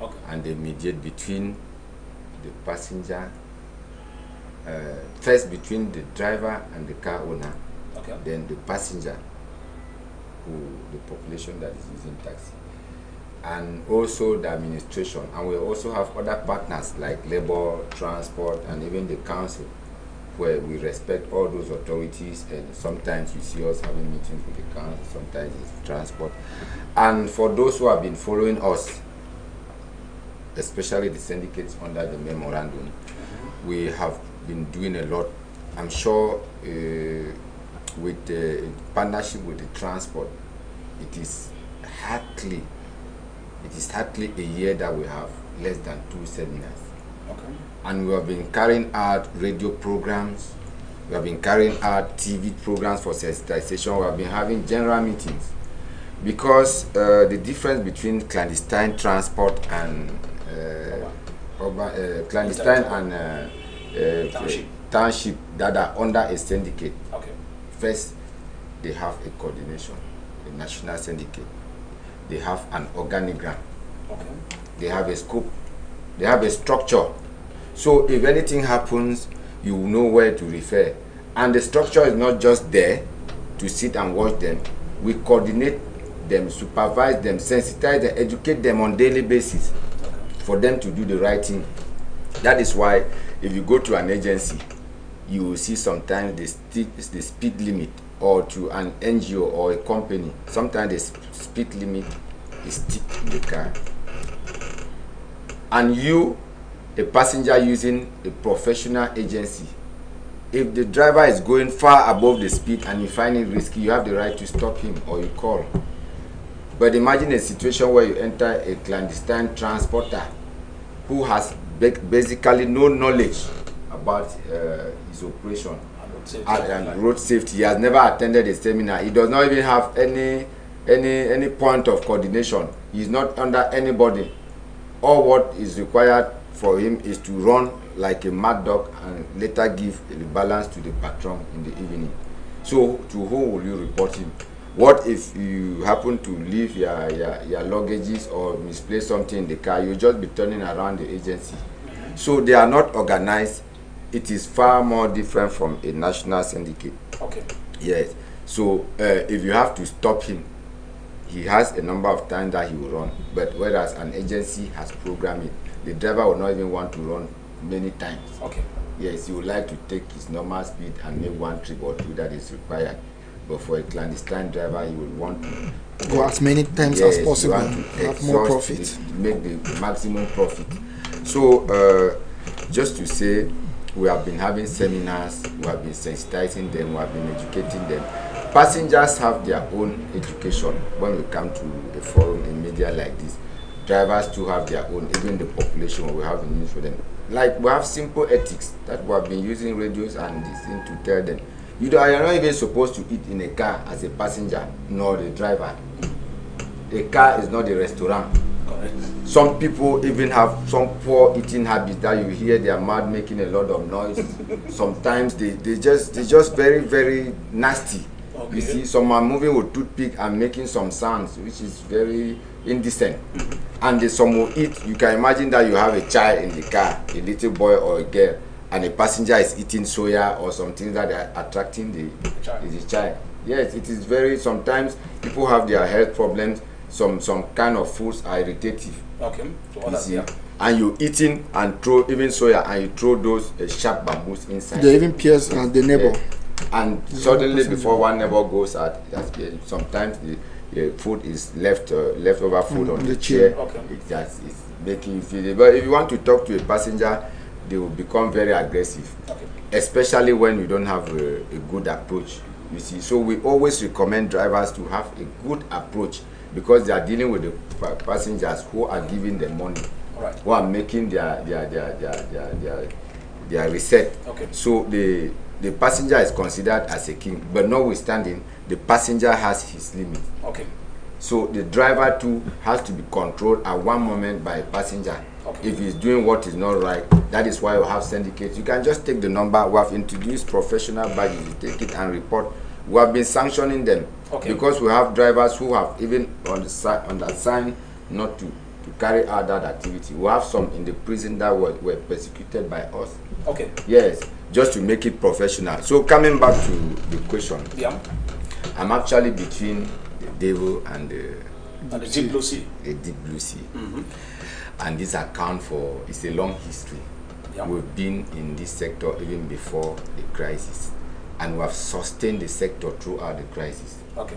Okay.
And they mediate between the passenger, first between the driver and the car owner,
okay,
then the passenger, the population that is using taxi, and also the administration. And we also have other partners like labor, transport, and even the council, where we respect all those authorities, and sometimes you see us having meetings with the council, sometimes it's transport. And for those who have been following us, especially the syndicates under the memorandum, we have been doing a lot. I'm sure with the partnership with the transport, it is hardly a year that we have less than 2 seminars.
Okay.
And we have been carrying out radio programs, we have been carrying out TV programs for sensitization, we have been having general meetings. Because the difference between clandestine transport and clandestine and township that are under a syndicate.
Okay.
First, they have a coordination, a national syndicate. They have an organigram.
Okay.
They have a scope. They have a structure. So if anything happens, you know where to refer. And the structure is not just there to sit and watch them. We coordinate them, supervise them, sensitize them, educate them on daily basis for them to do the right thing. That is why if you go to an agency, you will see sometimes the speed limit, or to an NGO or a company, sometimes the speed limit is stick in the car. And you, a passenger using a professional agency, if the driver is going far above the speed and you find it risky, you have the right to stop him or you call. But imagine a situation where you enter a clandestine transporter who has basically no knowledge about his operation and road safety. He has never attended a seminar. He does not even have any point of coordination. He is not under anybody. All what is required for him is to run like a mad dog and later give the balance to the patron in the evening. So to whom will you report him? What if you happen to leave your luggages or misplace something in the car? You'll just be turning around the agency. So they are not organized. It is far more different from a national syndicate.
Okay.
Yes. So if you have to stop him, he has a number of times that he will run. But whereas an agency has programmed it, the driver will not even want to run many times.
Okay.
Yes, he would like to take his normal speed and make one trip or two that is required. But for a clandestine driver, he will want to
go as many times as possible, have more profit,
to make the maximum profit. So just to say, we have been having seminars, we have been sensitizing them, we have been educating them. Passengers have their own education when we come to a forum in media like this. Drivers too have their own, even the population we have in use for them. Like we have simple ethics that we have been using radios and this thing to tell them. You are not even supposed to eat in a car as a passenger, nor the driver. A car is not a restaurant.
Correct.
Some people even have some poor eating habits that you hear their mouth making a lot of noise. Sometimes they just very, very nasty. Okay. You see, some are moving with toothpick and making some sounds, which is very indecent. And some will eat. You can imagine that you have a child in the car, a little boy or a girl, and a passenger is eating soya or something that are attracting the child. Yes, it is very, sometimes people have their health problems. Some kind of foods are irritative.
Okay. So yeah.
And you eating and throw even soya and you throw those sharp bamboos inside.
They even pierce the neighbor.
Yeah. And suddenly before one neighbor goes out, sometimes the food is leftover food on the chair.
Okay.
It's making you feel it. But if you want to talk to a passenger, they will become very aggressive. Okay. Especially when you don't have a good approach. You see, so we always recommend drivers to have a good approach, because they are dealing with the passengers who are giving them money,
right,
who are making their reset.
Okay.
So the passenger is considered as a king, but notwithstanding, the passenger has his limit.
Okay.
So the driver too has to be controlled at one moment by a passenger. Okay. If he's doing what is not right, that is why we have syndicates. You can just take the number. We have introduced professional badges. You take it and report. We have been sanctioning them. Okay. Because we have drivers who have even on the sign not to carry out that activity. We have some in the prison that were persecuted by us.
Okay.
Yes, just to make it professional. So coming back to the question,
yeah,
I'm actually between the devil and
the deep blue sea.
The deep blue sea. And this account for, it's a long history. We've been in this sector even before the crisis, and we have sustained the sector throughout the crisis.
Okay.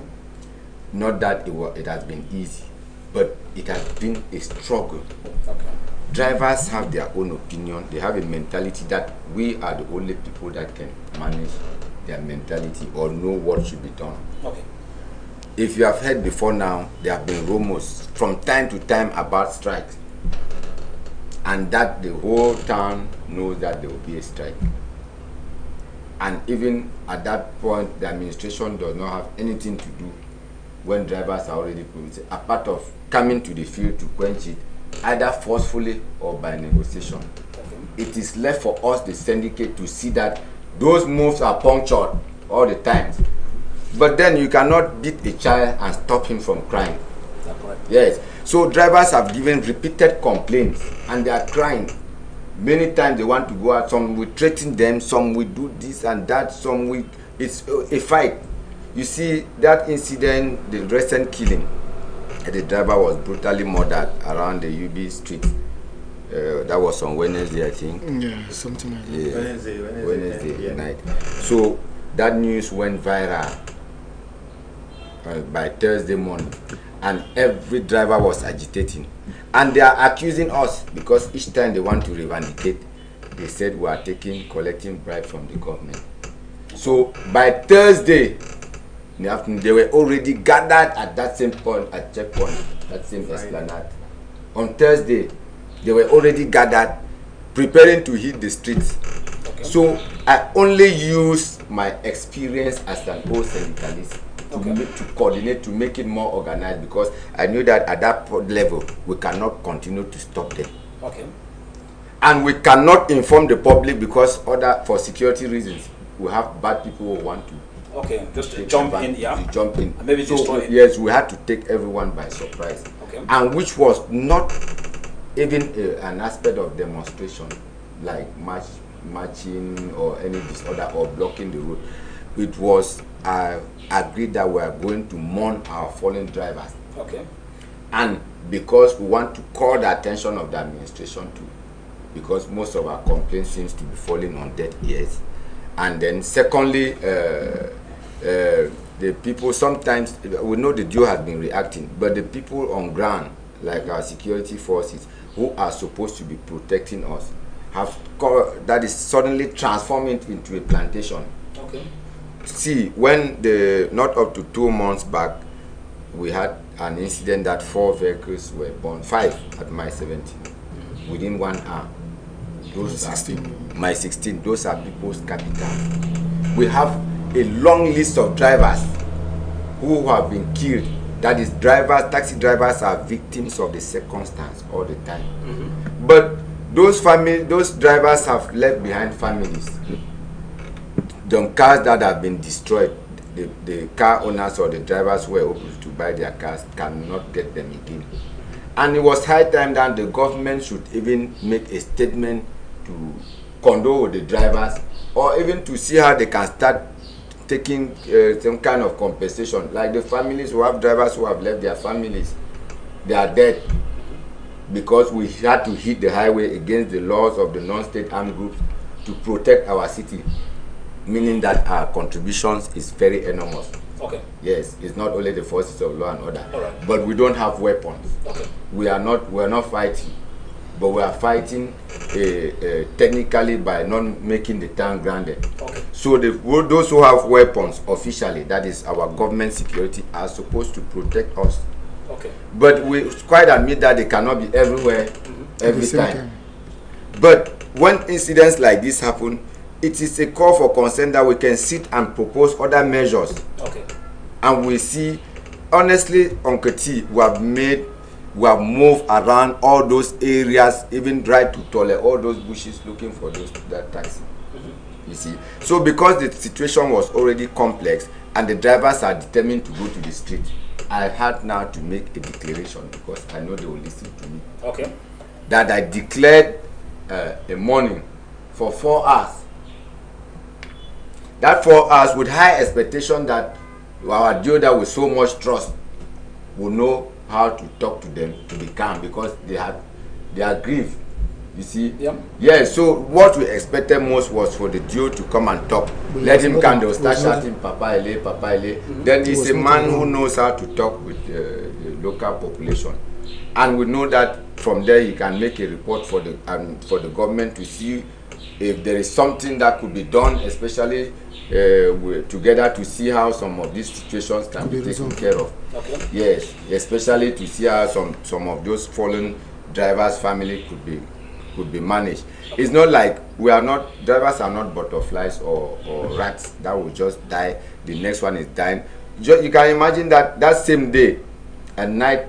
Not that it has been easy, but it has been a struggle.
Okay.
Drivers have their own opinion. They have a mentality that we are the only people that can manage their mentality or know what should be done.
Okay.
If you have heard before now, there have been rumors from time to time about strikes, and that the whole town knows that there will be a strike. And even at that point, the administration does not have anything to do when drivers are already committed, apart of coming to the field to quench it, either forcefully or by negotiation. Okay. It is left for us, the syndicate, to see that those moves are punctured all the time. But then you cannot beat a child and stop him from crying.
That's correct.
Yes. So drivers have given repeated complaints and they are crying. Many times they want to go out. Some will threaten them. Some will do this and that. Some will. It's a fight. You see that incident, the recent killing. The driver was brutally murdered around the UB street. That was on Wednesday, I think.
Yeah, something like that.
Yeah. Wednesday night. So that news went viral by Thursday morning, and every driver was agitating, and they are accusing us because each time they want to revindicate, they said we are collecting bribe from the government. So by Thursday in the afternoon, they were already gathered at that same point, at checkpoint, that same esplanade. On Thursday, they were already gathered, preparing to hit the streets. Okay. So I only use my experience as an old syndicalist to coordinate, to make it more organized, because I knew that at that level we cannot continue to stop them.
Okay.
And we cannot inform the public because for security reasons, we have bad people who want to.
Okay, just to jump in,
to jump in.
And maybe destroy it.
Yes, we had to take everyone by surprise.
Okay.
And which was not even an aspect of demonstration, like marching or any disorder or blocking the road. It was agreed that we are going to mourn our fallen drivers.
Okay.
And because we want to call the attention of the administration too, because most of our complaints seems to be falling on deaf ears. And then secondly, the people, sometimes we know the DO has been reacting, but the people on ground, like our security forces, who are supposed to be protecting us, that is suddenly transforming it into a plantation.
Okay.
See, when not up to 2 months back, we had an incident that 4 vehicles were burned, 5 at my 17, within 1 hour. Those my 16. Those are people's capital. We have a long list of drivers who have been killed. That is, taxi drivers are victims of the circumstance all the time. But those drivers have left behind families. The cars that have been destroyed, the car owners or the drivers who were able to buy their cars cannot get them again. And it was high time that the government should even make a statement to condole with the drivers, or even to see how they can start taking some kind of compensation. Like the families who have drivers who have left their families, they are dead because we had to hit the highway against the laws of the non-state armed groups to protect our city, meaning that our contributions is very enormous.
Okay.
Yes, it's not only the forces of law and order,
right,
but we don't have weapons.
Okay.
We are not fighting, but we are fighting technically by not making the town grounded. Okay. So those who have weapons officially, that is our government security, are supposed to protect us.
Okay.
But we quite admit that they cannot be everywhere every time. But when incidents like this happen, it is a call for concern that we can sit and propose other measures. Okay. And we see, honestly, Uncle T, we have moved around all those areas, even right to Tole, all those bushes looking for that taxi. You see. So because the situation was already complex and the drivers are determined to go to the street, I had now to make a declaration, because I know they will listen to me. Okay. That I declared a mourning for 4 hours. That 4 hours with high expectation that our dealer with so much trust will know how to talk to them to be calm, because they are grieved. You see?
Yeah.
Yeah, so what we expected most was for the duo to come and talk.
But
Let him kind of
not-
start shouting, Papa Ele, Papa Ele. Then he's a man who knows how to talk with the local population. And we know that from there he can make a report for the government to see if there is something that could be done, especially together to see how some of these situations can be taken care of.
Okay.
Yes, especially to see how some of those fallen drivers' family could be managed. Okay. It's not like drivers are not butterflies or rats that will just die. The next one is dying. You can imagine that same day, at night,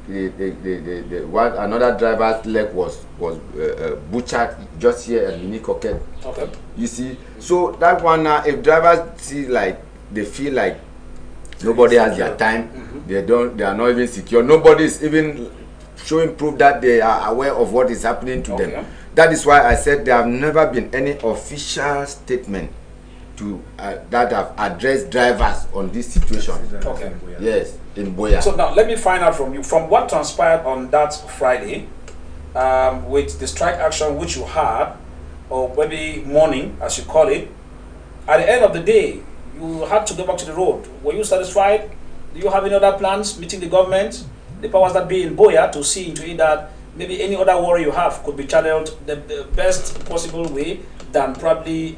another driver's leg was butchered just here at Mini Coquette.
Okay.
You see, so that one now, if drivers they feel like nobody has their time, they are not even secure. Nobody is even showing proof that they are aware of what is happening to them. That is why I said there have never been any official statement that have addressed drivers on this situation.
Okay.
Yes, in Boya.
So now let me find out from you, from what transpired on that Friday, with the strike action which you had, or maybe morning as you call it. At the end of the day, you had to go back to the road. Were you satisfied? Do you have any other plans, meeting the government, the powers that be in Boya, to see into it that maybe any other worry you have could be channeled the best possible way than probably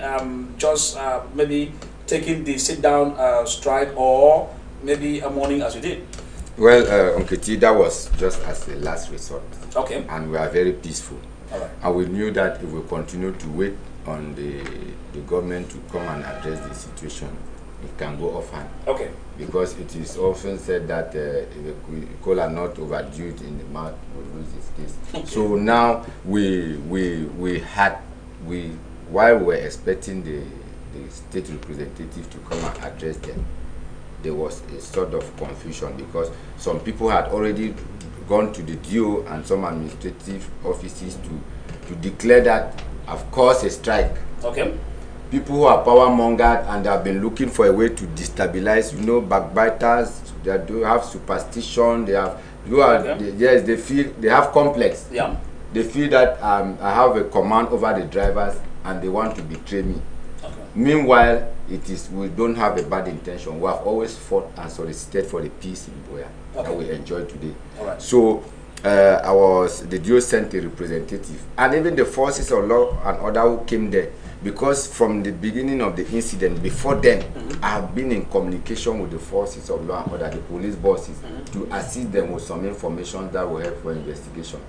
maybe taking the sit-down strike, or maybe a morning as you did?
Well, Uncle T, that was just as a last resort.
Okay.
And we are very peaceful.
All right.
And we knew that if we continue to wait on the government to come and address the situation, it can go offhand.
Okay.
Because it is often said that if a coal are not overdue in the mouth, will lose its taste. Okay. So now while we were expecting the state representative to come and address them, there was a sort of confusion because some people had already gone to the DO and some administrative offices to declare that, of course, a strike. Okay. People who are power mongered and have been looking for a way to destabilize, backbiters, they do have superstition, yes, they feel they have complex. Yeah. They feel that I have a command over the drivers and they want to betray me. Okay. Meanwhile, we don't have a bad intention. We have always fought and solicited for the peace in Boya that we enjoy today. All right. So the DO sent a representative, and even the forces of law and order who came there, because from the beginning of the incident, before then, I have been in communication with the forces of law and order, the police bosses, to assist them with some information that will help for investigation.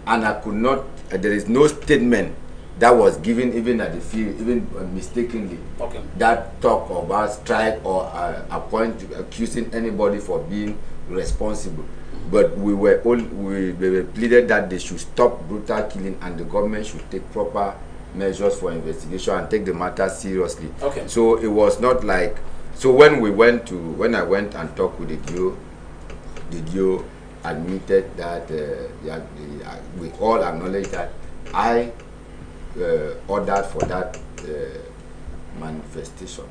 And I could not, there is no statement that was given even at the field, even mistakenly, that talk about strike or accusing anybody for being responsible. But we were pleaded that they should stop brutal killing and the government should take proper measures for investigation and take the matter seriously. Okay. So it was not like, so when I went and talked with the DO admitted that we all acknowledge that I ordered for that manifestation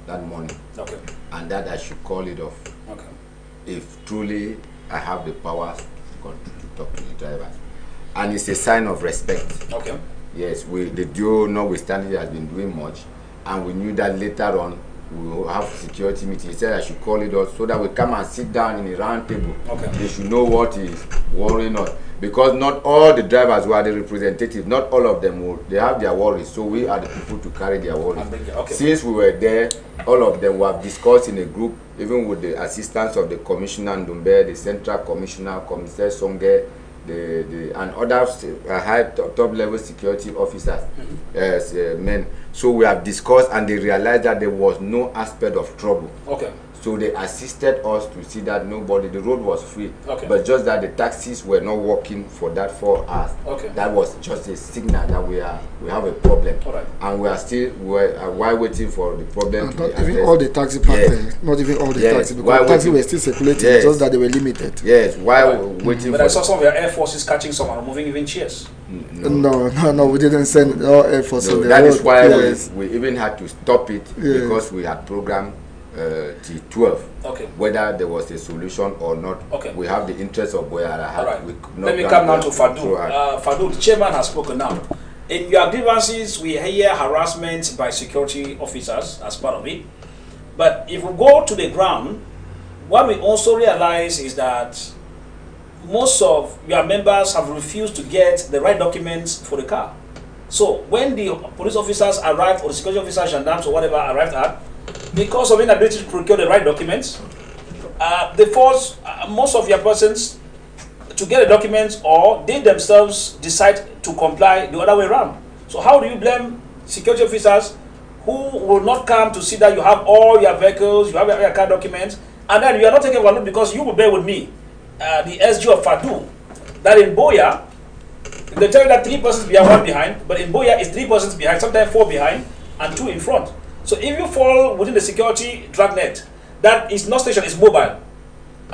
that morning. Okay. And that I should call it off. Okay. If truly I have the powers to talk to the drivers. And it's a sign of respect. Okay. Yes, the DO, notwithstanding, has been doing much, and we knew that later on we will have security meeting. He said I should call it off so that we come and sit down in a round table. Okay. They should know what is worrying us. Because not all the drivers who are the representatives, not all of them they have their worries. So we are the people to carry their worries. Okay. Since we were there, all of them were discussed in a group, even with the assistance of the Commissioner Ndumbe, the Central Commissioner, Commissaire Songe, and other high top level security officers, men. So we have discussed and they realized that there was no aspect of trouble. Okay. So they assisted us to see that the road was free. Okay. But just that the taxis were not working for that 4 hours. Okay. That was just a signal that we have a problem. All right. And we are still while waiting for the problem to be addressed. Not even all the taxi parks, not even all the taxis, because taxis were still circulating, just that they were limited. Yes, while waiting. But I saw some of your air forces catching some and moving even chairs. No, we didn't send our air force on the road. That is why we even had to stop it because we had programmed till 12.
Okay.
Whether there was a solution or not,
okay.
we have the interest of Boya at heart.
Right. Let me come now to Fadu. Fadu, the chairman has spoken now. In your grievances, we hear harassment by security officers as part of it. But if we go to the ground, what we also realize is that most of your members have refused to get the right documents for the car. So when the police officers arrived, or the security officers, gendarmes, or whatever arrived at, because of inability to procure the right documents, they force most of your persons to get the documents, or they themselves decide to comply the other way around. So how do you blame security officers who will not come to see that you have all your vehicles, you have your car documents, and then you are not taking one look? Because you will bear with me, the SG of Fadu, that in Boya, they tell you that 3 persons behind, 1 behind, but in Boya it's 3 persons behind, sometimes 4 behind, and 2 in front. So if you fall within the security dragnet, that is not stationed, it's mobile,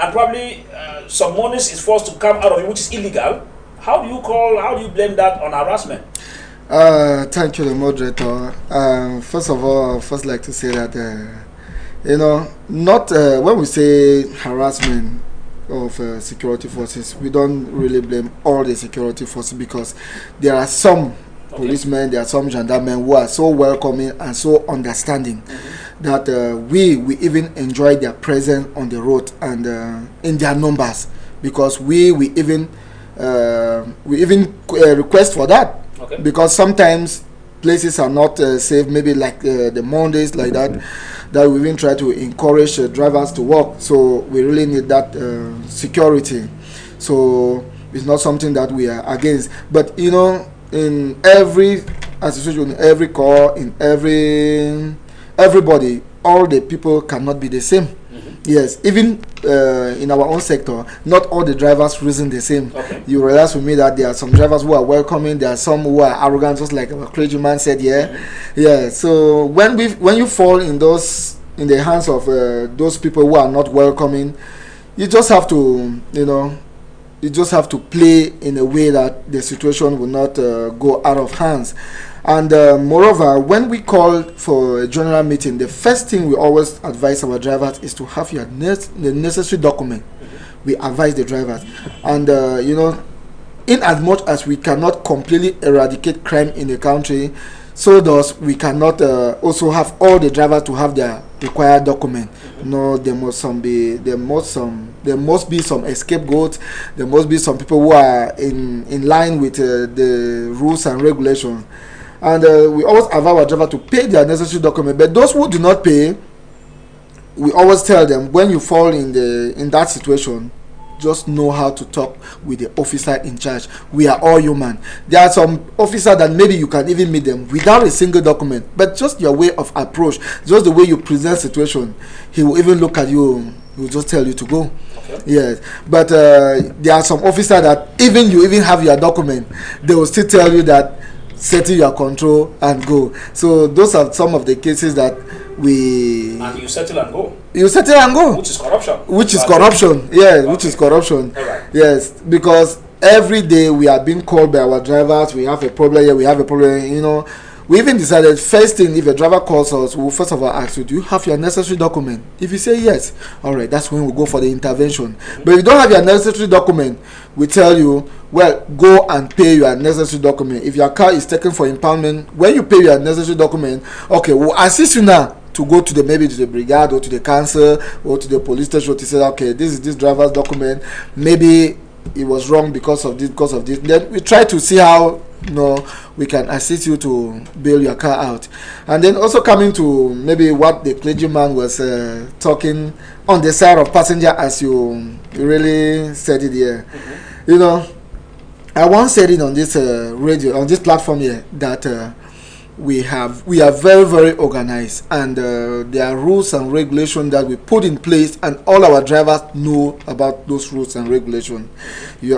and probably some monies is forced to come out of it, which is illegal, how do you blame that on harassment?
Thank you, the moderator. First of all, I'd first like to say that, you know, not when we say harassment of security forces, we don't really blame all the security forces, because there are some policemen, there are some gendarmes who are so welcoming and so understanding that we even enjoy their presence on the road and in their numbers, because we even request for that.
Okay.
Because sometimes places are not safe, maybe like the Mondays like that, that we even try to encourage drivers to work. So we really need that security. So it's not something that we are against. But you know, in every association, in every corps, in everybody, all the people cannot be the same. Yes, even in our own sector, not all the drivers reason the same.
Okay.
You realize with me that there are some drivers who are welcoming, there are some who are arrogant, just like our clergyman said. Yeah. So when you fall in the hands of those people who are not welcoming, you just have to, you just have to play in a way that the situation will not go out of hands. And moreover, when we call for a general meeting, the first thing we always advise our drivers is to have the necessary document. We advise the drivers. And, in as much as we cannot completely eradicate crime in the country, so thus we cannot also have all the drivers to have their required document. No, there must be some scapegoats. There must be some people who are in line with the rules and regulations. And we always advise our driver to pay their necessary document. But those who do not pay, we always tell them, when you fall in that situation, just know how to talk with the officer in charge. We are all human. There are some officers that maybe you can even meet them without a single document, but just your way of approach, just the way you present situation, he will even look at you. He will just tell you to go. Okay. Yes, but there are some officers that even you have your document, they will still tell you that settle your control and go. So those are some of the cases that we...
And you settle and go.
You settle and go.
Which is corruption.
Which is corruption. Yeah, okay. Which is corruption.
All right.
Yes, because every day we are being called by our drivers. We have a problem here, we have a problem, We even decided, first thing, if a driver calls us, we'll first of all ask you, do you have your necessary document? If you say yes, all right, that's when we go for the intervention. But if you don't have your necessary document, we tell you, well, go and pay your necessary document. If your car is taken for impoundment, when you pay your necessary document, okay, we'll assist you now to go to maybe to the brigade or to the council or to the police station to say, okay, this is this driver's document. Maybe it was wrong because of this. Then we try to see how we can assist you to bail your car out. And then also coming to maybe what the clergyman was talking on the side of passenger, as you really said it here. I once said it on this radio, on this platform here, that we are very, very organized, and there are rules and regulations that we put in place, and all our drivers know about those rules and regulations.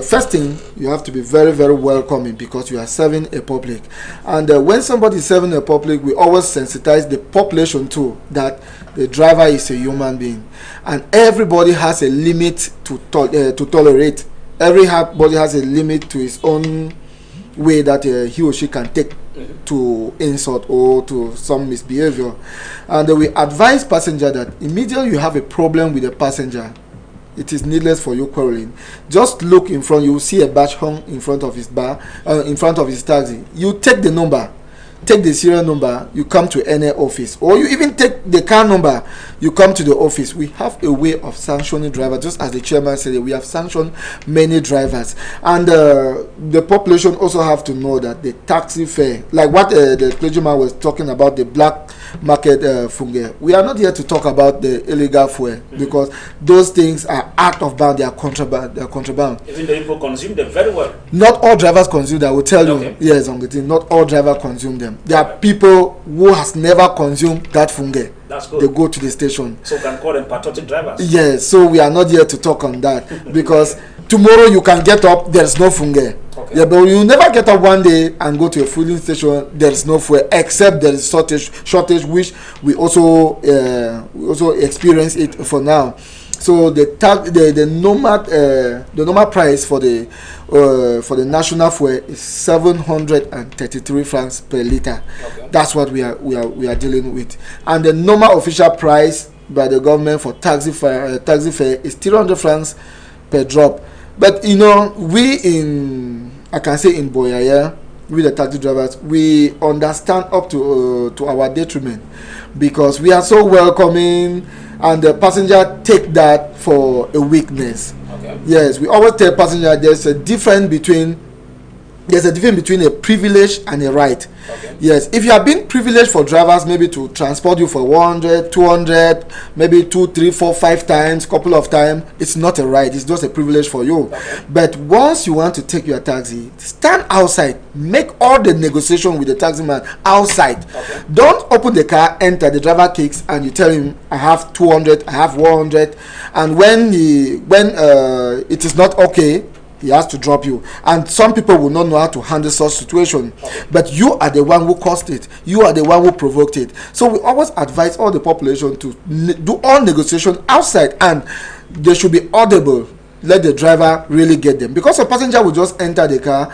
First thing, you have to be very, very welcoming, because you are serving a public. And when somebody is serving a public, we always sensitize the population too, that the driver is a human being, and everybody has a limit to tolerate. Everybody has a limit to his own way that he or she can take to insult or to some misbehavior. And we advise passenger that immediately you have a problem with a passenger, it is needless for you quarreling. Just look in front, you will see a badge hung in front of his in front of his taxi. You take the number, take the serial number, you come to any office, or you even take the car number, you come to the office. We have a way of sanctioning drivers, just as the chairman said, we have sanctioned many drivers. And the population also have to know that the taxi fare, like what the clergyman was talking about, the black market funge, we are not here to talk about the illegal fuel, because those things are out of bound, they are contraband.
Even the people consume them very well.
Not all drivers consume them, I will tell you. Yes, on the thing, not all drivers consume them. There are people who has never consumed that funge.
That's good.
They go to the station.
So we can call them patriotic drivers.
Yes, so we are not here to talk on that, because tomorrow you can get up, there's no funge.
Okay.
Yeah, but you never get up one day and go to a filling station, there's no fuel, except there is shortage, which we also experience it for now. So the normal price for the national fuel is 733 francs per liter. Okay. That's what we are dealing with. And the normal official price by the government for taxi fare is 300 francs per drop. But you know, I can say in Boya, with the taxi drivers, we understand up to our detriment, because we are so welcoming, and the passenger take that for a weakness. Okay. Yes, we always tell passenger there's a difference between a privilege and a right. Okay. Yes, if you are being privileged for drivers, maybe to transport you for 100, 200, maybe 2, 3, 4, 5 times, couple of times, it's not a right, it's just a privilege for you. Okay. But once you want to take your taxi, stand outside, make all the negotiation with the taxi man outside. Okay. Don't open the car, enter, the driver kicks, and you tell him, I have 200, I have 100, and when it is not okay, he has to drop you. And some people will not know how to handle such situation. Okay. But you are the one who caused it. You are the one who provoked it. So we always advise all the population to do all negotiation outside, and they should be audible. Let the driver really get them. Because a passenger will just enter the car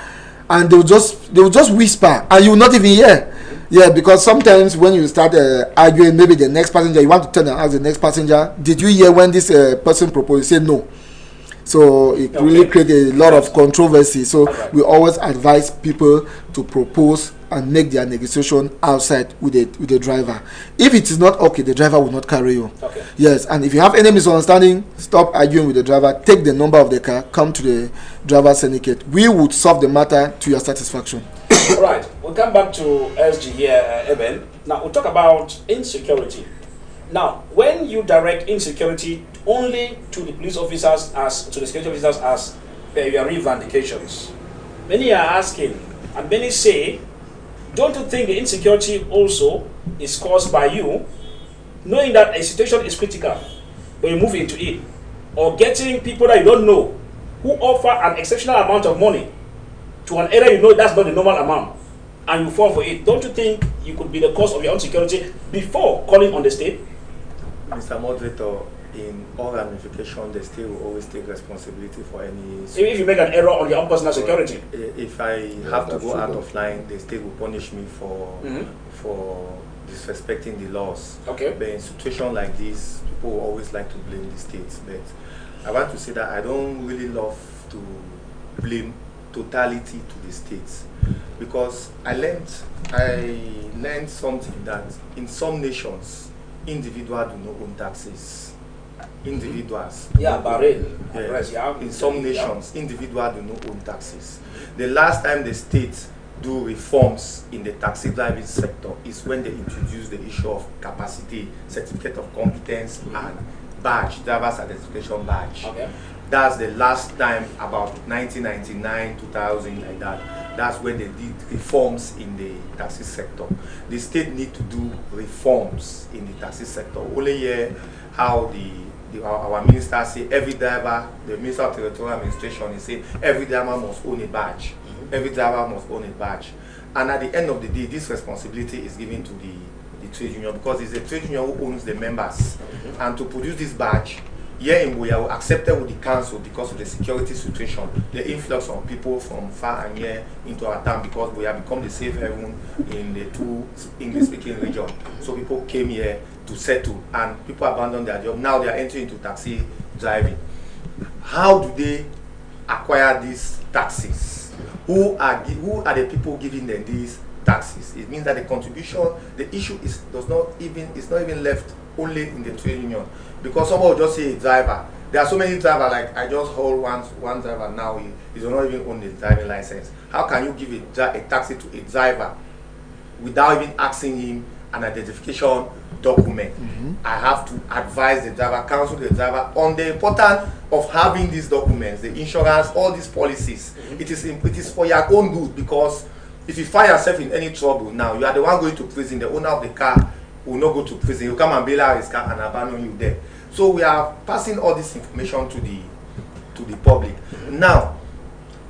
and they will just whisper and you will not even hear. Yeah, because sometimes when you start arguing, maybe the next passenger, you want to turn and ask the next passenger, did you hear when this person proposed? You say no. So it really creates a lot of controversy. So we always advise people to propose and make their negotiation outside with the driver. If it is not okay, the driver will not carry you. Okay. Yes, and if you have any misunderstanding, stop arguing with the driver. Take the number of the car, come to the driver syndicate. We would solve the matter to your satisfaction.
All right, we'll come back to SG here, Eben. Now we'll talk about insecurity. Now, when you direct insecurity only to the police officers to the security officers as per your revendications, many are asking, and many say, don't you think the insecurity also is caused by you, knowing that a situation is critical, but you move into it, or getting people that you don't know who offer an exceptional amount of money to an area you know that's not the normal amount, and you fall for it? Don't you think you could be the cause of your insecurity before calling on the state?
Mr. Moderator, in all ramifications, the state will always take responsibility for any...
Even if you make an error on your own personal security?
If I have to go out of line, the state will punish me for disrespecting the laws. Okay. But in situations like this, people will always like to blame the states. But I want to say that I don't really love to blame totality to the states, because I learned something that in some nations, individuals do not own taxes. Individuals.
Yeah, Bahrain.
In some nations, individuals do not own taxes. The last time the state do reforms in the taxi driving sector is when they introduced the issue of capacity, certificate of competence, and badge, driver's identification badge. Okay. That's the last time, about 1999, 2000, like that. That's when they did reforms in the taxi sector. The state need to do reforms in the taxi sector. Only hear how our minister say every driver, the Minister of Territorial Administration is saying every driver must own a badge. Every driver must own a badge. And at the end of the day, this responsibility is given to the trade union, because it's the trade union who owns the members. And to produce this badge, here in Buea, we accepted with the council because of the security situation, the influx of people from far and near into our town, because we have become the safe haven in the 2 English-speaking regions. So people came here to settle, and people abandoned their job. Now they are entering into taxi driving. How do they acquire these taxis? Who are the people giving them these taxis? It means that the contribution, the issue is not even left only in the trade union, because someone will just say a driver. There are so many drivers, like I just hold one driver now, he does not even own the driving license. How can you give a taxi to a driver without even asking him an identification document? I have to advise the driver, counsel the driver on the importance of having these documents, the insurance, all these policies. It is for your own good, because if you find yourself in any trouble now, you are the one going to prison. The owner of the car will not go to prison. He'll come and bail out his car and abandon you there. So we are passing all this information to the public. Now,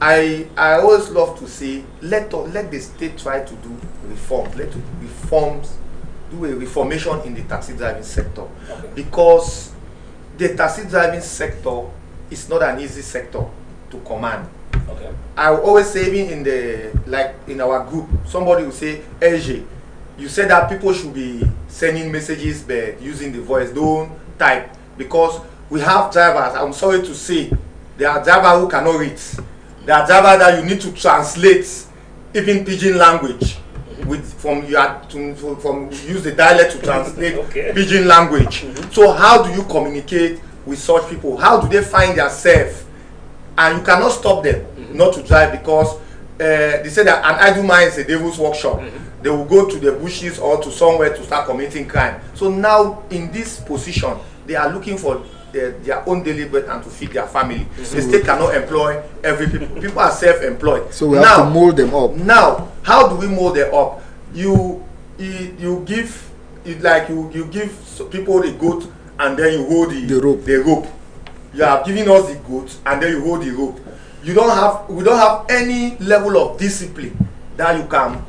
I always love to say, let the state try to do reforms. Let reforms do a reformation in the taxi driving sector, because the taxi driving sector is not an easy sector to command. I always say, even in our group, somebody will say, AJ, you said that people should be sending messages but using the voice, don't type, because we have drivers, I'm sorry to say, there are drivers who cannot read. There are drivers that you need to translate even pidgin language from use the dialect to translate pidgin language. So how do you communicate with such people? How do they find themselves? And you cannot stop them not to drive, because they say that an idle mind is a devil's workshop. They will go to the bushes or to somewhere to start committing crime. So now in this position, they are looking for their own daily bread and to feed their family. The state cannot employ every people. People are self-employed.
So we have to mold them up.
Now, how do we mold them up? You give people the goat, and then you hold the rope. You are giving us the goat, and then you hold the rope. We don't have any level of discipline that you can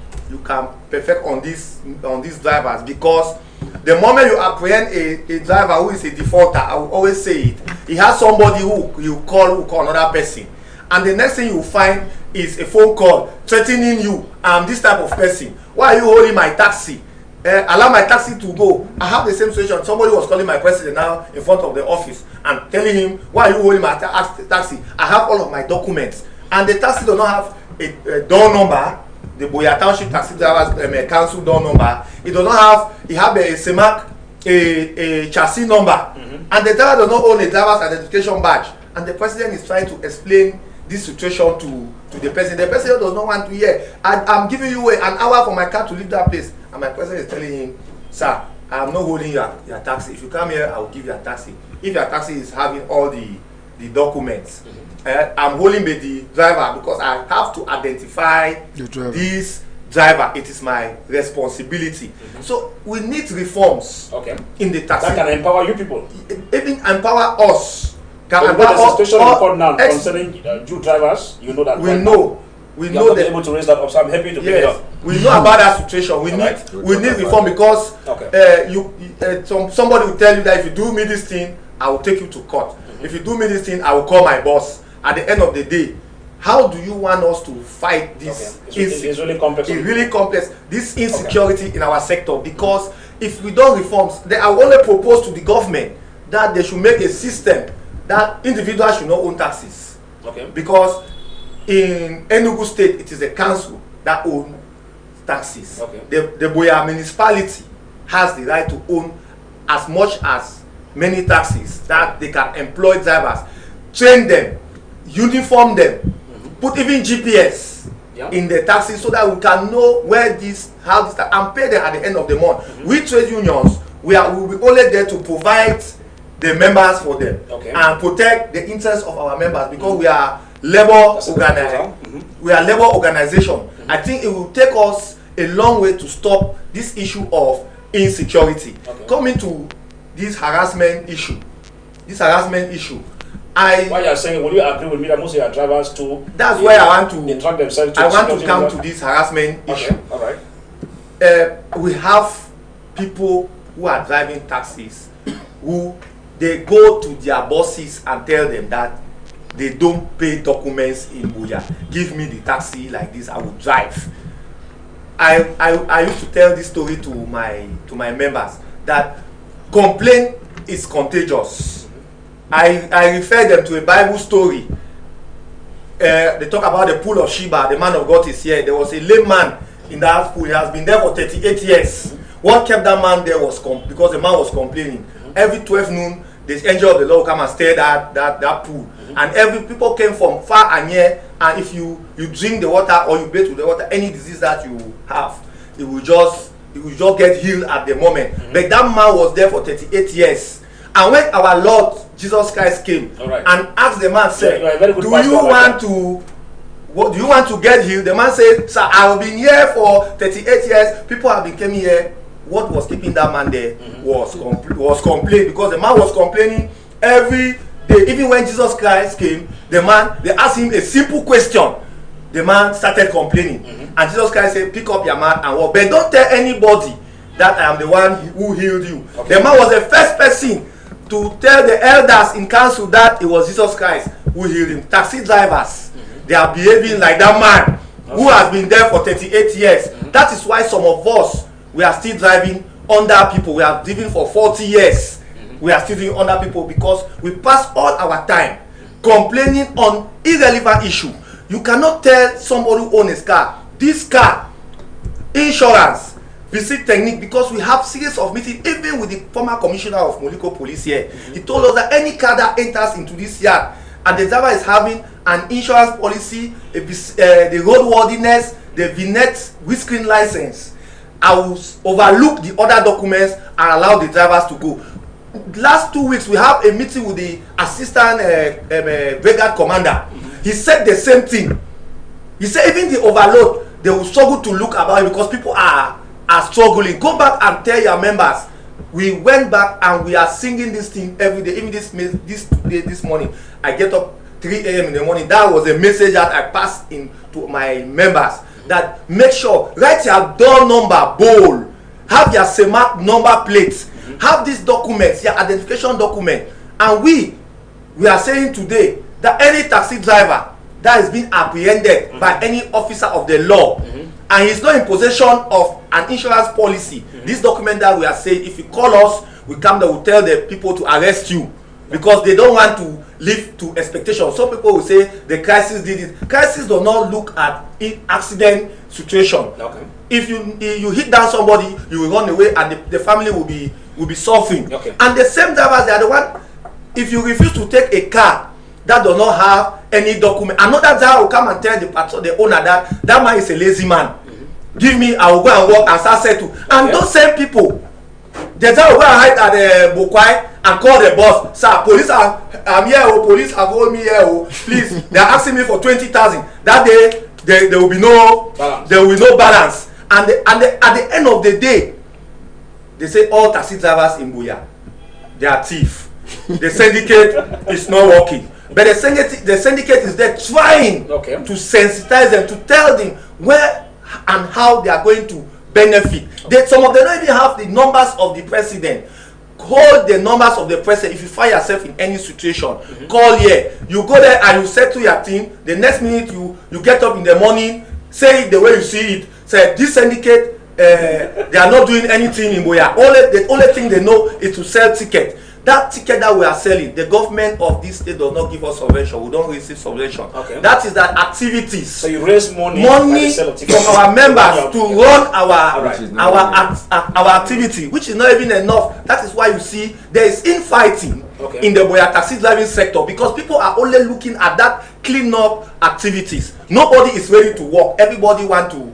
perfect on these drivers, because the moment you apprehend a driver who is a defaulter, I will always say it, he has somebody who you call another person, and the next thing you find is a phone call threatening you. I'm this type of person. Why are you holding my taxi? Allow my taxi to go. I have the same situation. Somebody was calling my president now in front of the office and telling him, why are you holding my taxi? I have all of my documents, and the taxi does not have a door number. The Buea Township Taxi Drivers Council door number. It does not have. It have a CEMAC, a chassis number, and the driver does not own a driver's identification badge. And the president is trying to explain this situation to the president. The president does not want to hear. I'm giving you an hour for my car to leave that place, and my president is telling him, sir, I'm not holding your taxi. If you come here, I will give you a taxi. If your taxi is having all the documents, I'm holding by the driver, because I have to identify this driver. It is my responsibility. So we need reforms in the taxi.
That can empower you people.
Even empower us.
Can empower the situation report now concerning you drivers. You know that.
We know. We know that.
Able to raise that up, so I'm happy to pick it up.
We know about that situation. We need reform, because somebody will tell you that if you do me this thing, I will take you to court. If you do me this thing, I will call my boss. At the end of the day, how do you want us to fight this?
It's really complex.
It's really complex. This insecurity in our sector, because if we don't reform, I will only propose to the government that they should make a system that individuals should not own taxis. Because in Enugu State, it is the council that owns taxis. The Buea municipality has the right to own as much as many taxis that they can employ drivers, train them, uniform them, put even GPS in the taxi, so that we can know how this and pay them at the end of the month. We trade unions, we will be only there to provide the members for them and protect the interests of our members, because we are labor organization. I think it will take us a long way to stop this issue of insecurity. Coming to this harassment issue.
What you are saying, will you agree with me that most of your drivers too?
That's why I want to
interact themselves.
I want to come to this harassment issue.
All right.
We have people who are driving taxis who they go to their bosses and tell them that they don't pay documents in Buya. Give me the taxi like this, I will drive. I used to tell this story to my members that complaint is contagious. I refer them to a Bible story. They talk about the pool of Sheba. The man of God is here. There was a lame man in that pool. He has been there for 38 years. What kept that man there was because the man was complaining. Every 12 noon, the angel of the Lord will come and stare at that pool. And every people came from far and near. And if you drink the water or you bathe with the water, any disease that you have, it will just get healed at the moment. But that man was there for 38 years. And when our Lord Jesus Christ came and asked the man, said, do you want to get healed? The man said, sir, I have been here for 38 years. People have been coming here. What was keeping that man there was complaint, because the man was complaining every day. Even when Jesus Christ came, they asked him a simple question. The man started complaining. And Jesus Christ said, pick up your mat and walk. But don't tell anybody that I am the one who healed you. The man was the first person to tell the elders in council that it was Jesus Christ who healed him. Taxi drivers, they are behaving like that man who has been there for 38 years. That is why some of us, we are still driving under people. We have driven for 40 years. We are still doing under people because we pass all our time complaining on irrelevant issue. You cannot tell somebody who owns a car, this car, insurance, visit technique, because we have series of meetings even with the former commissioner of Moliko Police here. He told us that any car that enters into this yard and the driver is having an insurance policy, the roadworthiness, the vignette, windscreen license, I will overlook the other documents and allow the drivers to go. Last 2 weeks, we have a meeting with the assistant brigade commander. He said the same thing. He said even the overload, they will struggle to look about it because people are struggling. Go back and tell your members. We went back and we are singing this thing every day. Even this morning, I get up 3 a.m. in the morning. That was a message that I passed in to my members. That make sure, write your door number bold, have your SEMAC number plates, have these documents, your identification document. And we are saying today that any taxi driver that is being apprehended by any officer of the law and he's not in possession of an insurance policy, this document that we are saying, if you call us, we come there, we tell the people to arrest you because they don't want to live to expectation. Some people will say the crisis did it. Crisis does not look at accident situation. If you hit down somebody, you will run away and the family will be suffering. And the same drivers, they are the one. If you refuse to take a car that does not have any document, another driver will come and tell the owner that man is a lazy man. Give me, I will go and work and start settle. And those same people, the driver will go and hide at the Bokwai and call the boss. Sir, police I'm here. Oh, police have hold me here. Oh, please, they are asking me for 20,000. That day, there will be no balance. There will be no balance. And at the end of the day, they say all taxi drivers in Buya, they are thieves. The syndicate is not working. But the syndicate is there trying to sensitize them, to tell them where and how they are going to benefit. Some of them don't even have the numbers of the president. Call the numbers of the president. If you find yourself in any situation, call here. You go there and you settle your thing. The next minute you get up in the morning, say it the way you see it. Say this syndicate, they are not doing anything in Boya. The only thing they know is to sell tickets. That ticket that we are selling, the government of this state does not give us subvention. We don't receive subvention. That is that activities. So you raise money from our members to run our activity, which is not even enough. That is why you see there is infighting in the Boya taxi driving sector because people are only looking at that clean up activities. Nobody is ready to work. Everybody want to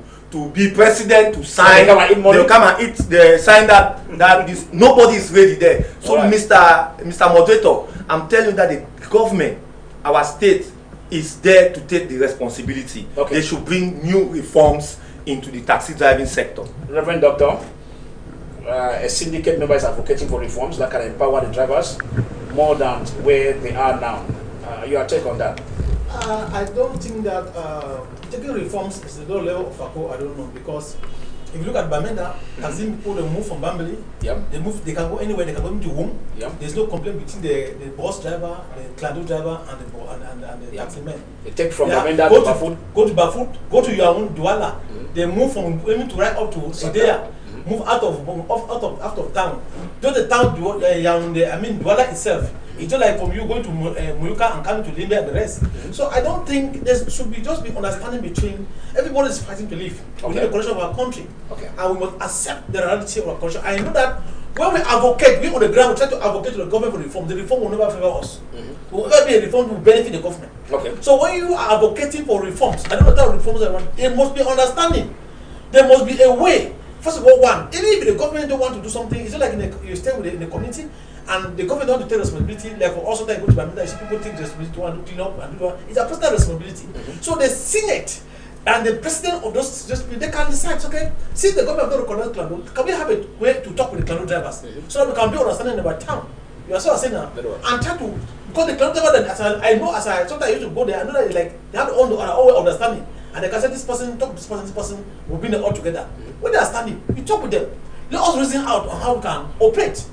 be president, to sign. They'll come and eat. They sign that this. Nobody is ready there. So Mr. Moderator, I'm telling you that the government, our state, is there to take the responsibility. They should bring new reforms into the taxi driving sector.
Reverend Doctor, a syndicate member is advocating for reforms that can empower the drivers more than where they are now. Your take on that?
I don't think that taking reforms is the low level of ACO, I don't know, because If you look at Bamenda, Kazim people, they move from Bambali.
Yep.
They can go anywhere. They can go into Womb.
Yep.
There's no complaint between the bus driver, the Clado driver, and the taxi man.
They take from Bamenda to Bafut.
Go to Bafut. Go to your own Douala. They move from Womb to right up to Sidea. Move out of town. Just the town, Douala itself. It's just like from you going to Muyuka and coming to Limbe and the rest. So I don't think there should be just be understanding between everybody is fighting to live. We need the condition of our country. And we must accept the reality of our culture. I know that when we advocate, we on the ground, we try to advocate to the government for reform. The reform will never favor us. It will never be a reform to benefit the government. So when you are advocating for reforms, I don't know what reforms I want, it must be understanding. There must be a way. First of all, one, even if the government don't want to do something, it's just like you stay in the community, and the government don't want to take responsibility. Like for also that go to Bamenda, you see people take responsibility to want to clean up and do that. It's a personal responsibility. So the Senate and the president of those they can decide, okay, since the government don't recognize Clando, can we have a way to talk with the Clando drivers so that we can be understanding about town? You are saying now, and try to, because the Clando driver, sometimes I used to go there, I know that like they have their own understanding. And they can say this person, talk to this person will bring them all together. When they are standing, you talk with them. Let us reason out on how we can operate.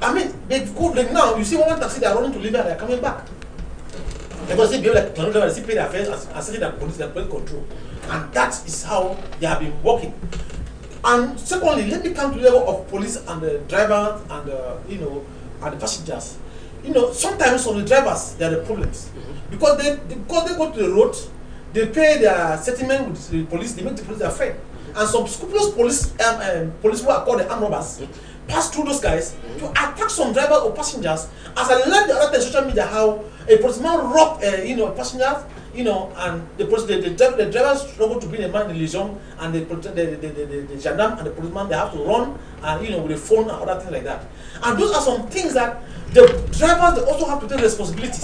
I mean, they go like now, you see one taxi, they are running to Libya and they are coming back. Because they behave like Clando drivers, they pay their fares and setting their police control. And that is how they have been working. And secondly, let me come to the level of police and the driver and and the passengers. Sometimes on the drivers there are the problems. Because they go to the road. They pay their settlement with the police, they make the police their friend. And some scrupulous police who are called the armed robbers pass through those guys to attack some drivers or passengers. As I learned the other day on social media how a policeman robbed passengers, and the drivers struggle to bring a man in liaison, and the gendarme and the policeman, they have to run and with the phone and other things like that. And those are some things that the drivers, they also have to take responsibility.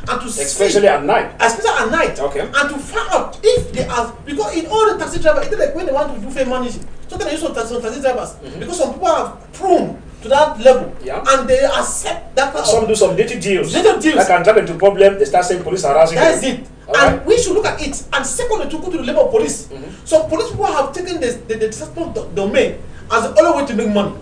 And to
especially at night.
Especially at night. And to find out if they are, because in all the taxi drivers, it's like when they want to do fare managing, sometimes they use some taxi drivers because some people are prone to that level and they accept that.
Some do some dirty deals. That can turn into problem. They start saying police harassing.
That's it. And we should look at it. And secondly, to go to the level of police. Some police people have taken the transport domain as the only way to make money.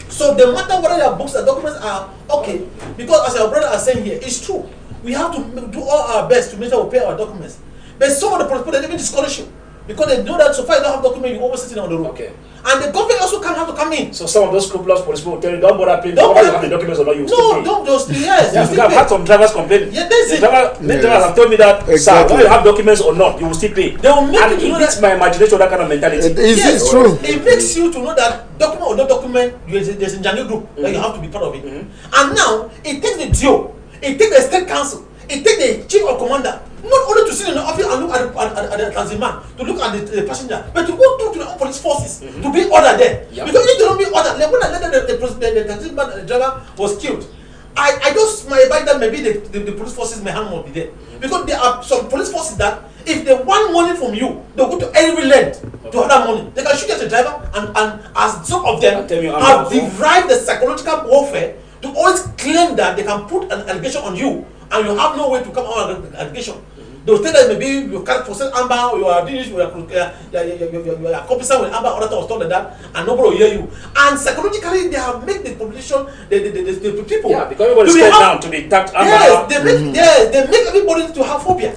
So the matter whether their books and documents are okay, because as our brother are saying here, it's true. We have to do all our best to make sure we pay our documents. But some of the police people, they even discourage you because they know that so far you don't have documents, you're always sitting on the road. And the government also can have to come in.
So some of those scrupulous police people tell you, don't bother paying. Don't have the documents or not, you still pay.
Don't just yes.
I've had some drivers complaining.
That's
Drivers have told me that, sir, whether you have documents or not, you will still pay.
They will make
and
you know
that my imagination, that kind of mentality.
It's true.
It makes you to know that document or no document, there's a Njani group that you have to be part of it. And now it takes the DO, it takes the state council, it takes the chief of commander, not only to sit in the office and look at the transit-man, to look at the passenger, but to go through to the police forces to be ordered there. Because if they don't be ordered, like when I learned that the transit-man, the driver was killed, I just might buy that maybe the police forces may have not be there. Because there are some police forces that if they want money from you, they'll go to every length to have that money. They can shoot at the driver and as some of them have derived the psychological warfare to always claim that they can put an allegation on you and you have no way to come out of the allegation. They will say that maybe you can't process amber, or you are doing this, you are accomplices with amber, or stuff like that, and nobody will hear you. And psychologically, they have made the population, the people.
Yeah, because everybody is scared down to be tapped amber.
Yes, they make everybody to have phobia.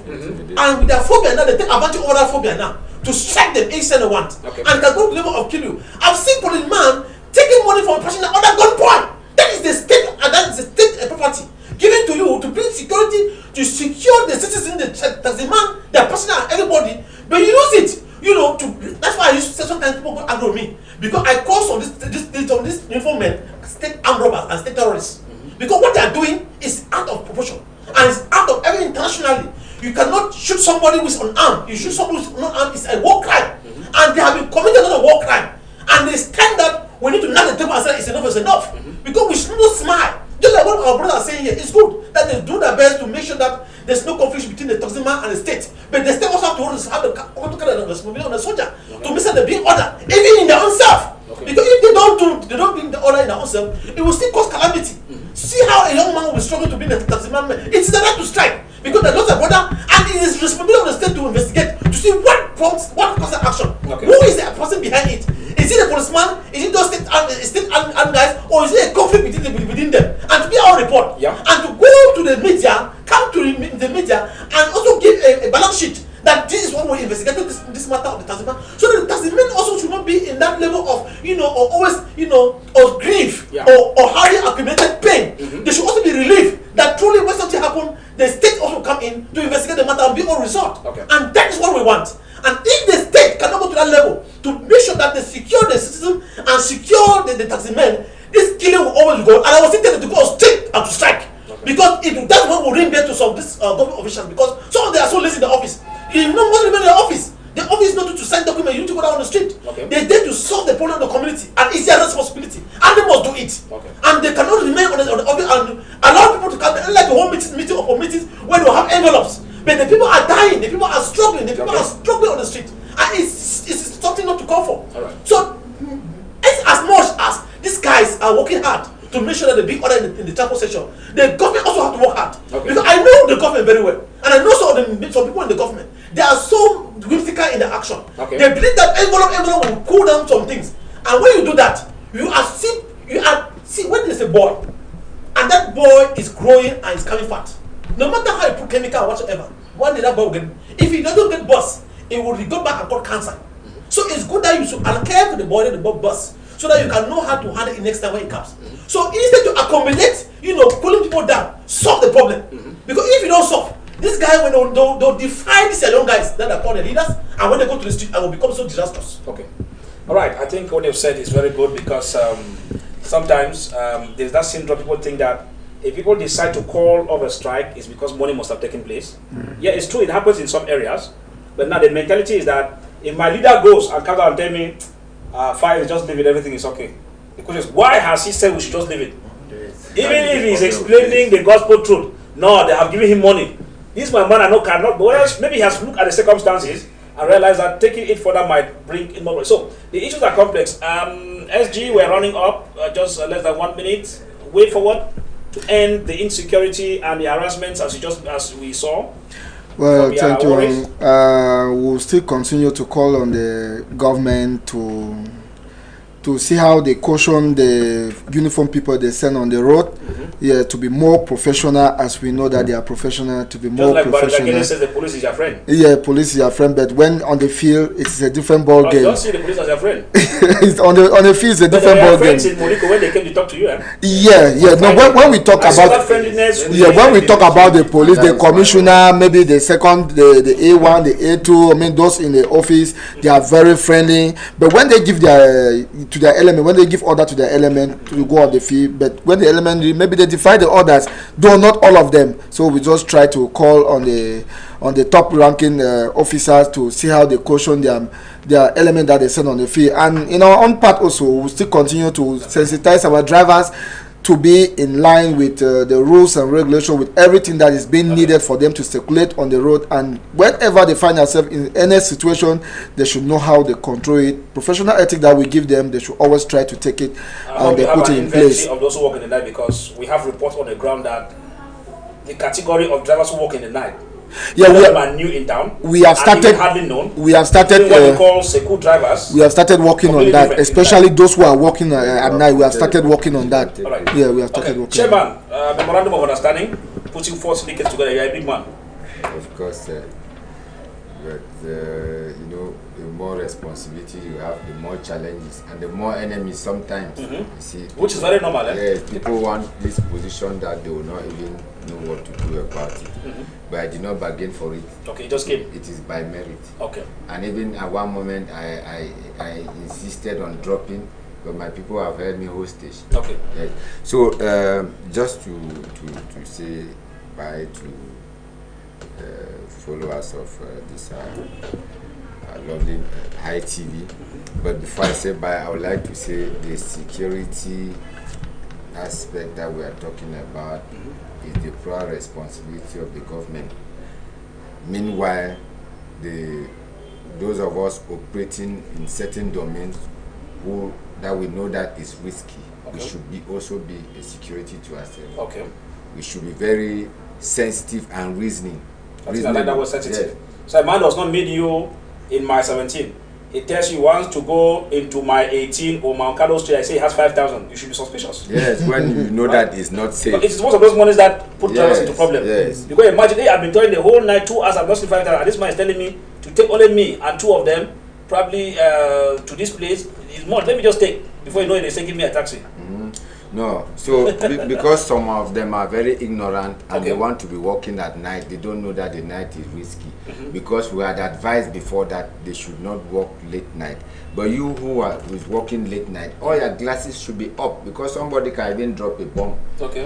And with their phobia now, they take advantage of that phobia now to strike them each time they want. And can go to the level of kill you. I've seen policeman taking money from a passenger under gunpoint. That is the state, and that is the state property given to you to bring security, to secure the citizen, the man, the passenger, and everybody. But you use it, that's why I used to say sometimes people go angry with me because I call some this uniform men state armed robbers and state terrorists because what they are doing is out of proportion and it's out of every internationally. You cannot shoot somebody who is unarmed. You shoot somebody who is unarmed, it's a war crime, and they have been committing another war crime. And they stand that we need to knock the table and say it's enough, because we should not smile. Just like what our brothers are saying here, it's good that they do their best to make sure that there's no conflict between the taxi man and the state. But the state also have to have the responsibility on the soldier to make sure they bring order, even in their own self. Because if they don't bring the order in their own self, it will still cause calamity. See how a young man will be struggling to bring the taxi man. It's the right to strike because they lost their brother, and it is responsibility of the state to investigate to see what prompts, what causes action. Who is the person behind it? Because that's what will ring back to some of these government officials, because some of them are so lazy in the office. You know what remain in the office? The office is not to sign documents, you need to go down on the street.
Okay.
They're there to solve the problem of the community, and it's their responsibility, and they must do it.
Okay. And
they cannot remain on the office and allow people to come. Like the whole meeting or meetings where they have envelopes, but the people are dying, the people are struggling, the people are struggling on the street, and it's something not to call for.
All right.
So, as much as these guys are working hard to make sure that the big order in the transport section, the government also have to work hard. Okay. Because I know the government very well, and I know some people in the government. They are so whimsical in their action. Okay. They believe that envelope will cool down some things, and when you do that, you are see when there's a boy, and that boy is growing and is coming fat. No matter how you put chemical or whatsoever, one day that boy will get. If he doesn't get bust, it will go back and cause cancer. So it's good that you should care for the body, the bust, so that you can know how to handle it next time when it comes. So instead to accommodate, cooling people down, solve the problem. Because if you don't solve, this guy when they'll defy these young guys that are called the leaders, and when they go to the street, and will become so disastrous.
Okay, all right. I think what you've said is very good, because sometimes there's that syndrome. People think that if people decide to call off a strike, it's because money must have taken place. Yeah, it's true. It happens in some areas, but now the mentality is that if my leader goes and comes out and tell me, fine, just leave it, everything is okay. The question is, why has he said we should just leave it? Even if he's explaining the gospel truth, no, they have given him money. This my man, I know cannot, but maybe he has looked at the circumstances and realized that taking it further might bring in more. So the issues are complex. SG, we're running up just less than 1 minute. Way forward to end the insecurity and the harassments as we saw.
Well, thank you. We'll still continue to call on the government to see how they caution the uniform people they send on the road, to be more professional, as we know that they are professional, to be more professional.
Just like says the police is your friend.
Yeah, police is your friend, but when on the field, it's a different ball game.
You don't see the police as your friend.
It's on the field, it's a different ball game.
In Morocco, when they came to talk to you,
Yeah. No, when we talk about when we talk about the police, the commissioner, maybe the second, the A1, the A2, I mean those in the office, they are very friendly. But when they give to their element, when they give order to their element to go on the field, but when the element, maybe they defy the orders, though not all of them. So we just try to call on the top ranking officers to see how they caution their element that they send on the field. And in our own part also, we still continue to sensitize our drivers to be in line with the rules and regulations, with everything that is being needed for them to circulate on the road. And whenever they find themselves in any situation, they should know how they control it. Professional ethic that we give them, they should always try to take it and they put it in place.
Of those who work in the night, because we have reports on the ground that the category of drivers who work in the night, we are new in town.
We have started.
Hardly known.
We have started.
What we call secu drivers.
We have started working on that, especially those who are working at night. We have started working on that.
All right.
Yeah, we have started working.
Chairman, memorandum of understanding, putting 4 syndicates together. You're a big man.
Of course, but the more responsibility you have, the more challenges and the more enemies sometimes. You see,
which is very normal.
Yes, people want this position that they will not even know what to do about it. But I did not bargain for it.
Okay, it just came.
It is by merit.
Okay.
And even at one moment, I insisted on dropping, but my people have held me hostage.
Okay.
Yes. So just to say bye to followers of this lovely HiTV. But before I say bye, I would like to say the security aspect that we are talking about is the proper responsibility of the government. Meanwhile, those of us operating in certain domains that we know that is risky, we should also be a security to ourselves.
Okay.
We should be very sensitive and reasoning.
I like that word sensitive. Yes. So a man does not meet you in my 17. It tells you wants to go into my 18 or Mount Carlos Street. I say it has 5,000. You should be suspicious.
Yes, when you know that it's not safe.
But it's one of those monies that put drivers into problem. Yes. Because imagine, hey, I've been toiling the whole night, 2 hours, I've lost 5,000. And this man is telling me to take only me and 2 of them, probably to this place. It's more. Let me just take. Before you know it, they say give me a taxi.
No, so because some of them are very ignorant and they want to be working at night, they don't know that the night is risky. Because we had advised before that they should not work late night. But you who is working late night, all your glasses should be up because somebody can even drop a bomb.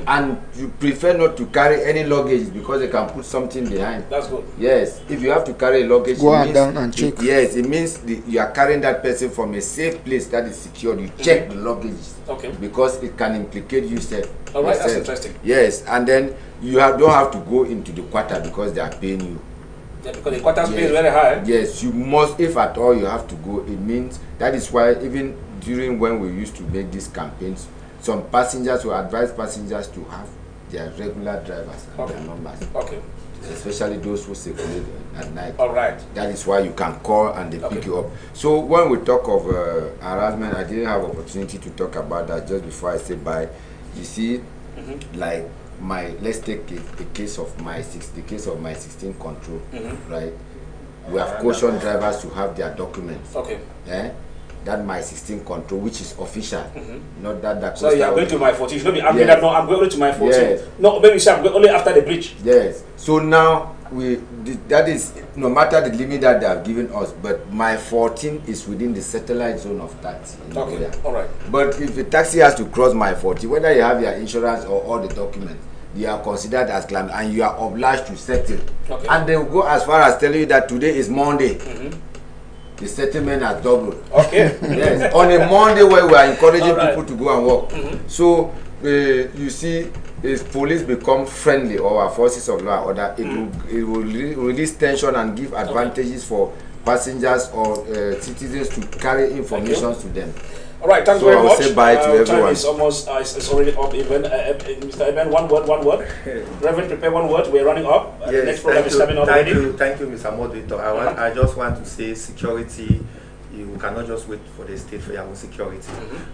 And you prefer not to carry any luggage because they can put something behind.
That's good.
Yes, if you have to carry a luggage,
go down and check.
Yes, it means you are carrying that person from a safe place that is secured. You check the luggage. Because it can implicate you yourself.
All right, that's interesting.
Yes, and then you don't have to go into the quarter because they are paying you.
Yeah, because the quarter pay is very high.
Yes, you must, if at all you have to go. It means that is why even during when we used to make these campaigns, some passengers will advise passengers to have their regular drivers and their numbers. Especially those who circulate at night.
All right.
That is why you can call and they pick you up. So when we talk of harassment, I didn't have opportunity to talk about that just before I say bye. You see, like let's take the case of my 16 control, right? We have cautioned drivers to have their documents. That my 16 control, which is official, not that.
So you are going to my 14. You should not be angry that no, I'm going to my 14.
Yes.
No, maybe I'm going only after the bridge.
Yes. So now that is no matter the limit that they have given us, but my 14 is within the satellite zone of taxi.
All right.
But if the taxi has to cross my 40, whether you have your insurance or all the documents, you are considered as client and you are obliged to settle. And they will go as far as telling you that today is Monday. The settlement has doubled. Yes. On a Monday where we are encouraging people to go and work. So you see, if police become friendly or our forces of law and order, it will release tension and give advantages for passengers or citizens to carry information to them.
All right, thanks very much.
Say bye to everyone.
Time is almost, it's already up. Even Mr. Eben, one word. Reverend, prepare one word. We're running up.
Yes,
the next program is coming up already.
Thank you, Mr. Moderator. I just want to say security. You cannot just wait for the state for your own security.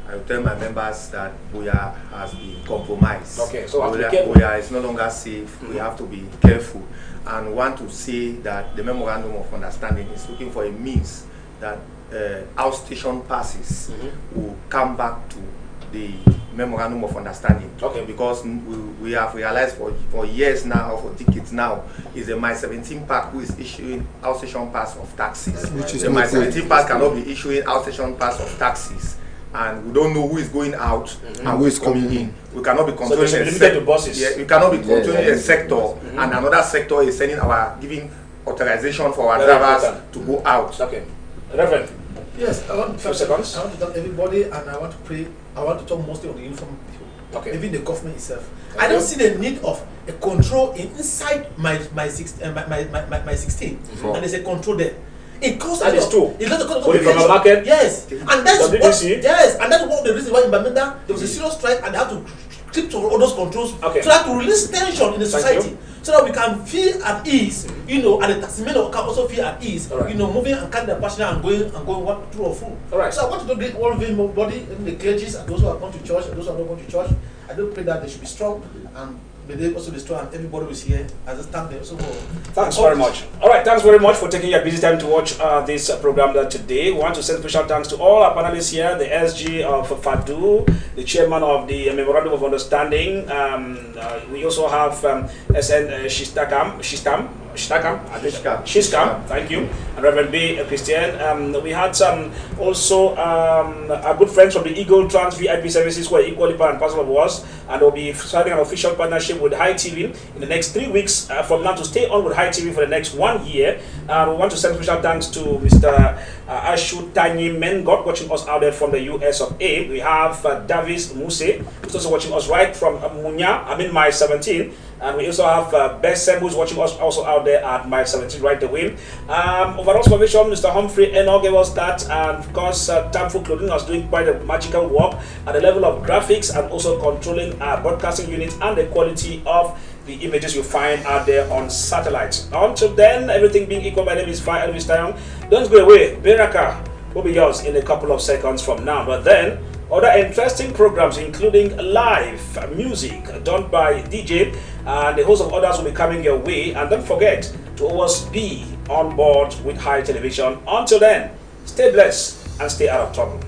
I will tell my members that Buya has been compromised.
So
Buya is no longer safe. We have to be careful. And want to say that the memorandum of understanding is looking for a means that outstation passes will come back to the memorandum of understanding. Because we have realized for years now, for decades now, is the My 17 Park who is issuing outstation pass of taxis. The My 17 Park cannot be issuing outstation pass of taxis. And we don't know who is going out and who is coming in. We cannot be controlling
the sector.
Yeah, we cannot be controlling a sector and another sector is giving authorization for our drivers to go out.
Reverend.
Yes, I want to
seconds.
I want to thank everybody, and I want to pray. I want to talk mostly on the uniform people, even the government itself. I don't see the need of a control inside my 16, and there's a control there. It costs
that is true.
It doesn't cost
from a market.
Yes, and that's
WBC.
and that's one of the reasons why in Bamenda there was a serious strike, and they have to keep to all those controls so that to release tension in the society, so that we can feel at ease, and the taximen can also feel at ease, moving and carrying the passenger and going one through or through. So I want to greet all of body, the clergies and those who are going to church and those who are not going to church. I do pray that they should be strong and may they also be strong, and everybody who is here as a stand there also for.
Thanks very much. All right, thanks very much for taking your busy time to watch this program today. We want to send special thanks to all our panelists here, the SG of FADU, the chairman of the Memorandum of Understanding. We also have SN Shishkam, thank you, and Reverend B. Christian. We had also our good friends from the Eagle Trans VIP services who are equally part and parcel of us, and they'll be starting an official partnership with HiTV in the next 3 weeks from now to stay on with HiTV for the next 1 year. We want to send special thanks to Mr. Ashu Tanyi Mengot watching us out there from the US of A. We have Davis Muse, who's also watching us right from my 17. And we also have Best Sem, who's watching us also out there at my 17 right away. Overall supervision, Mr. Humphrey Eno gave us that, and of course, Tamfu Clothing was doing quite a magical work at the level of graphics and also controlling our broadcasting units and the quality of the images you find out there on satellites. Until then, everything being equal, my name is Fire Elvis Tayong. Don't go away. Beraka will be yours in a couple of seconds from now. But then, other interesting programs, including live music done by DJ, and a host of others will be coming your way. And don't forget to always be on board with High Television. Until then, stay blessed and stay out of trouble.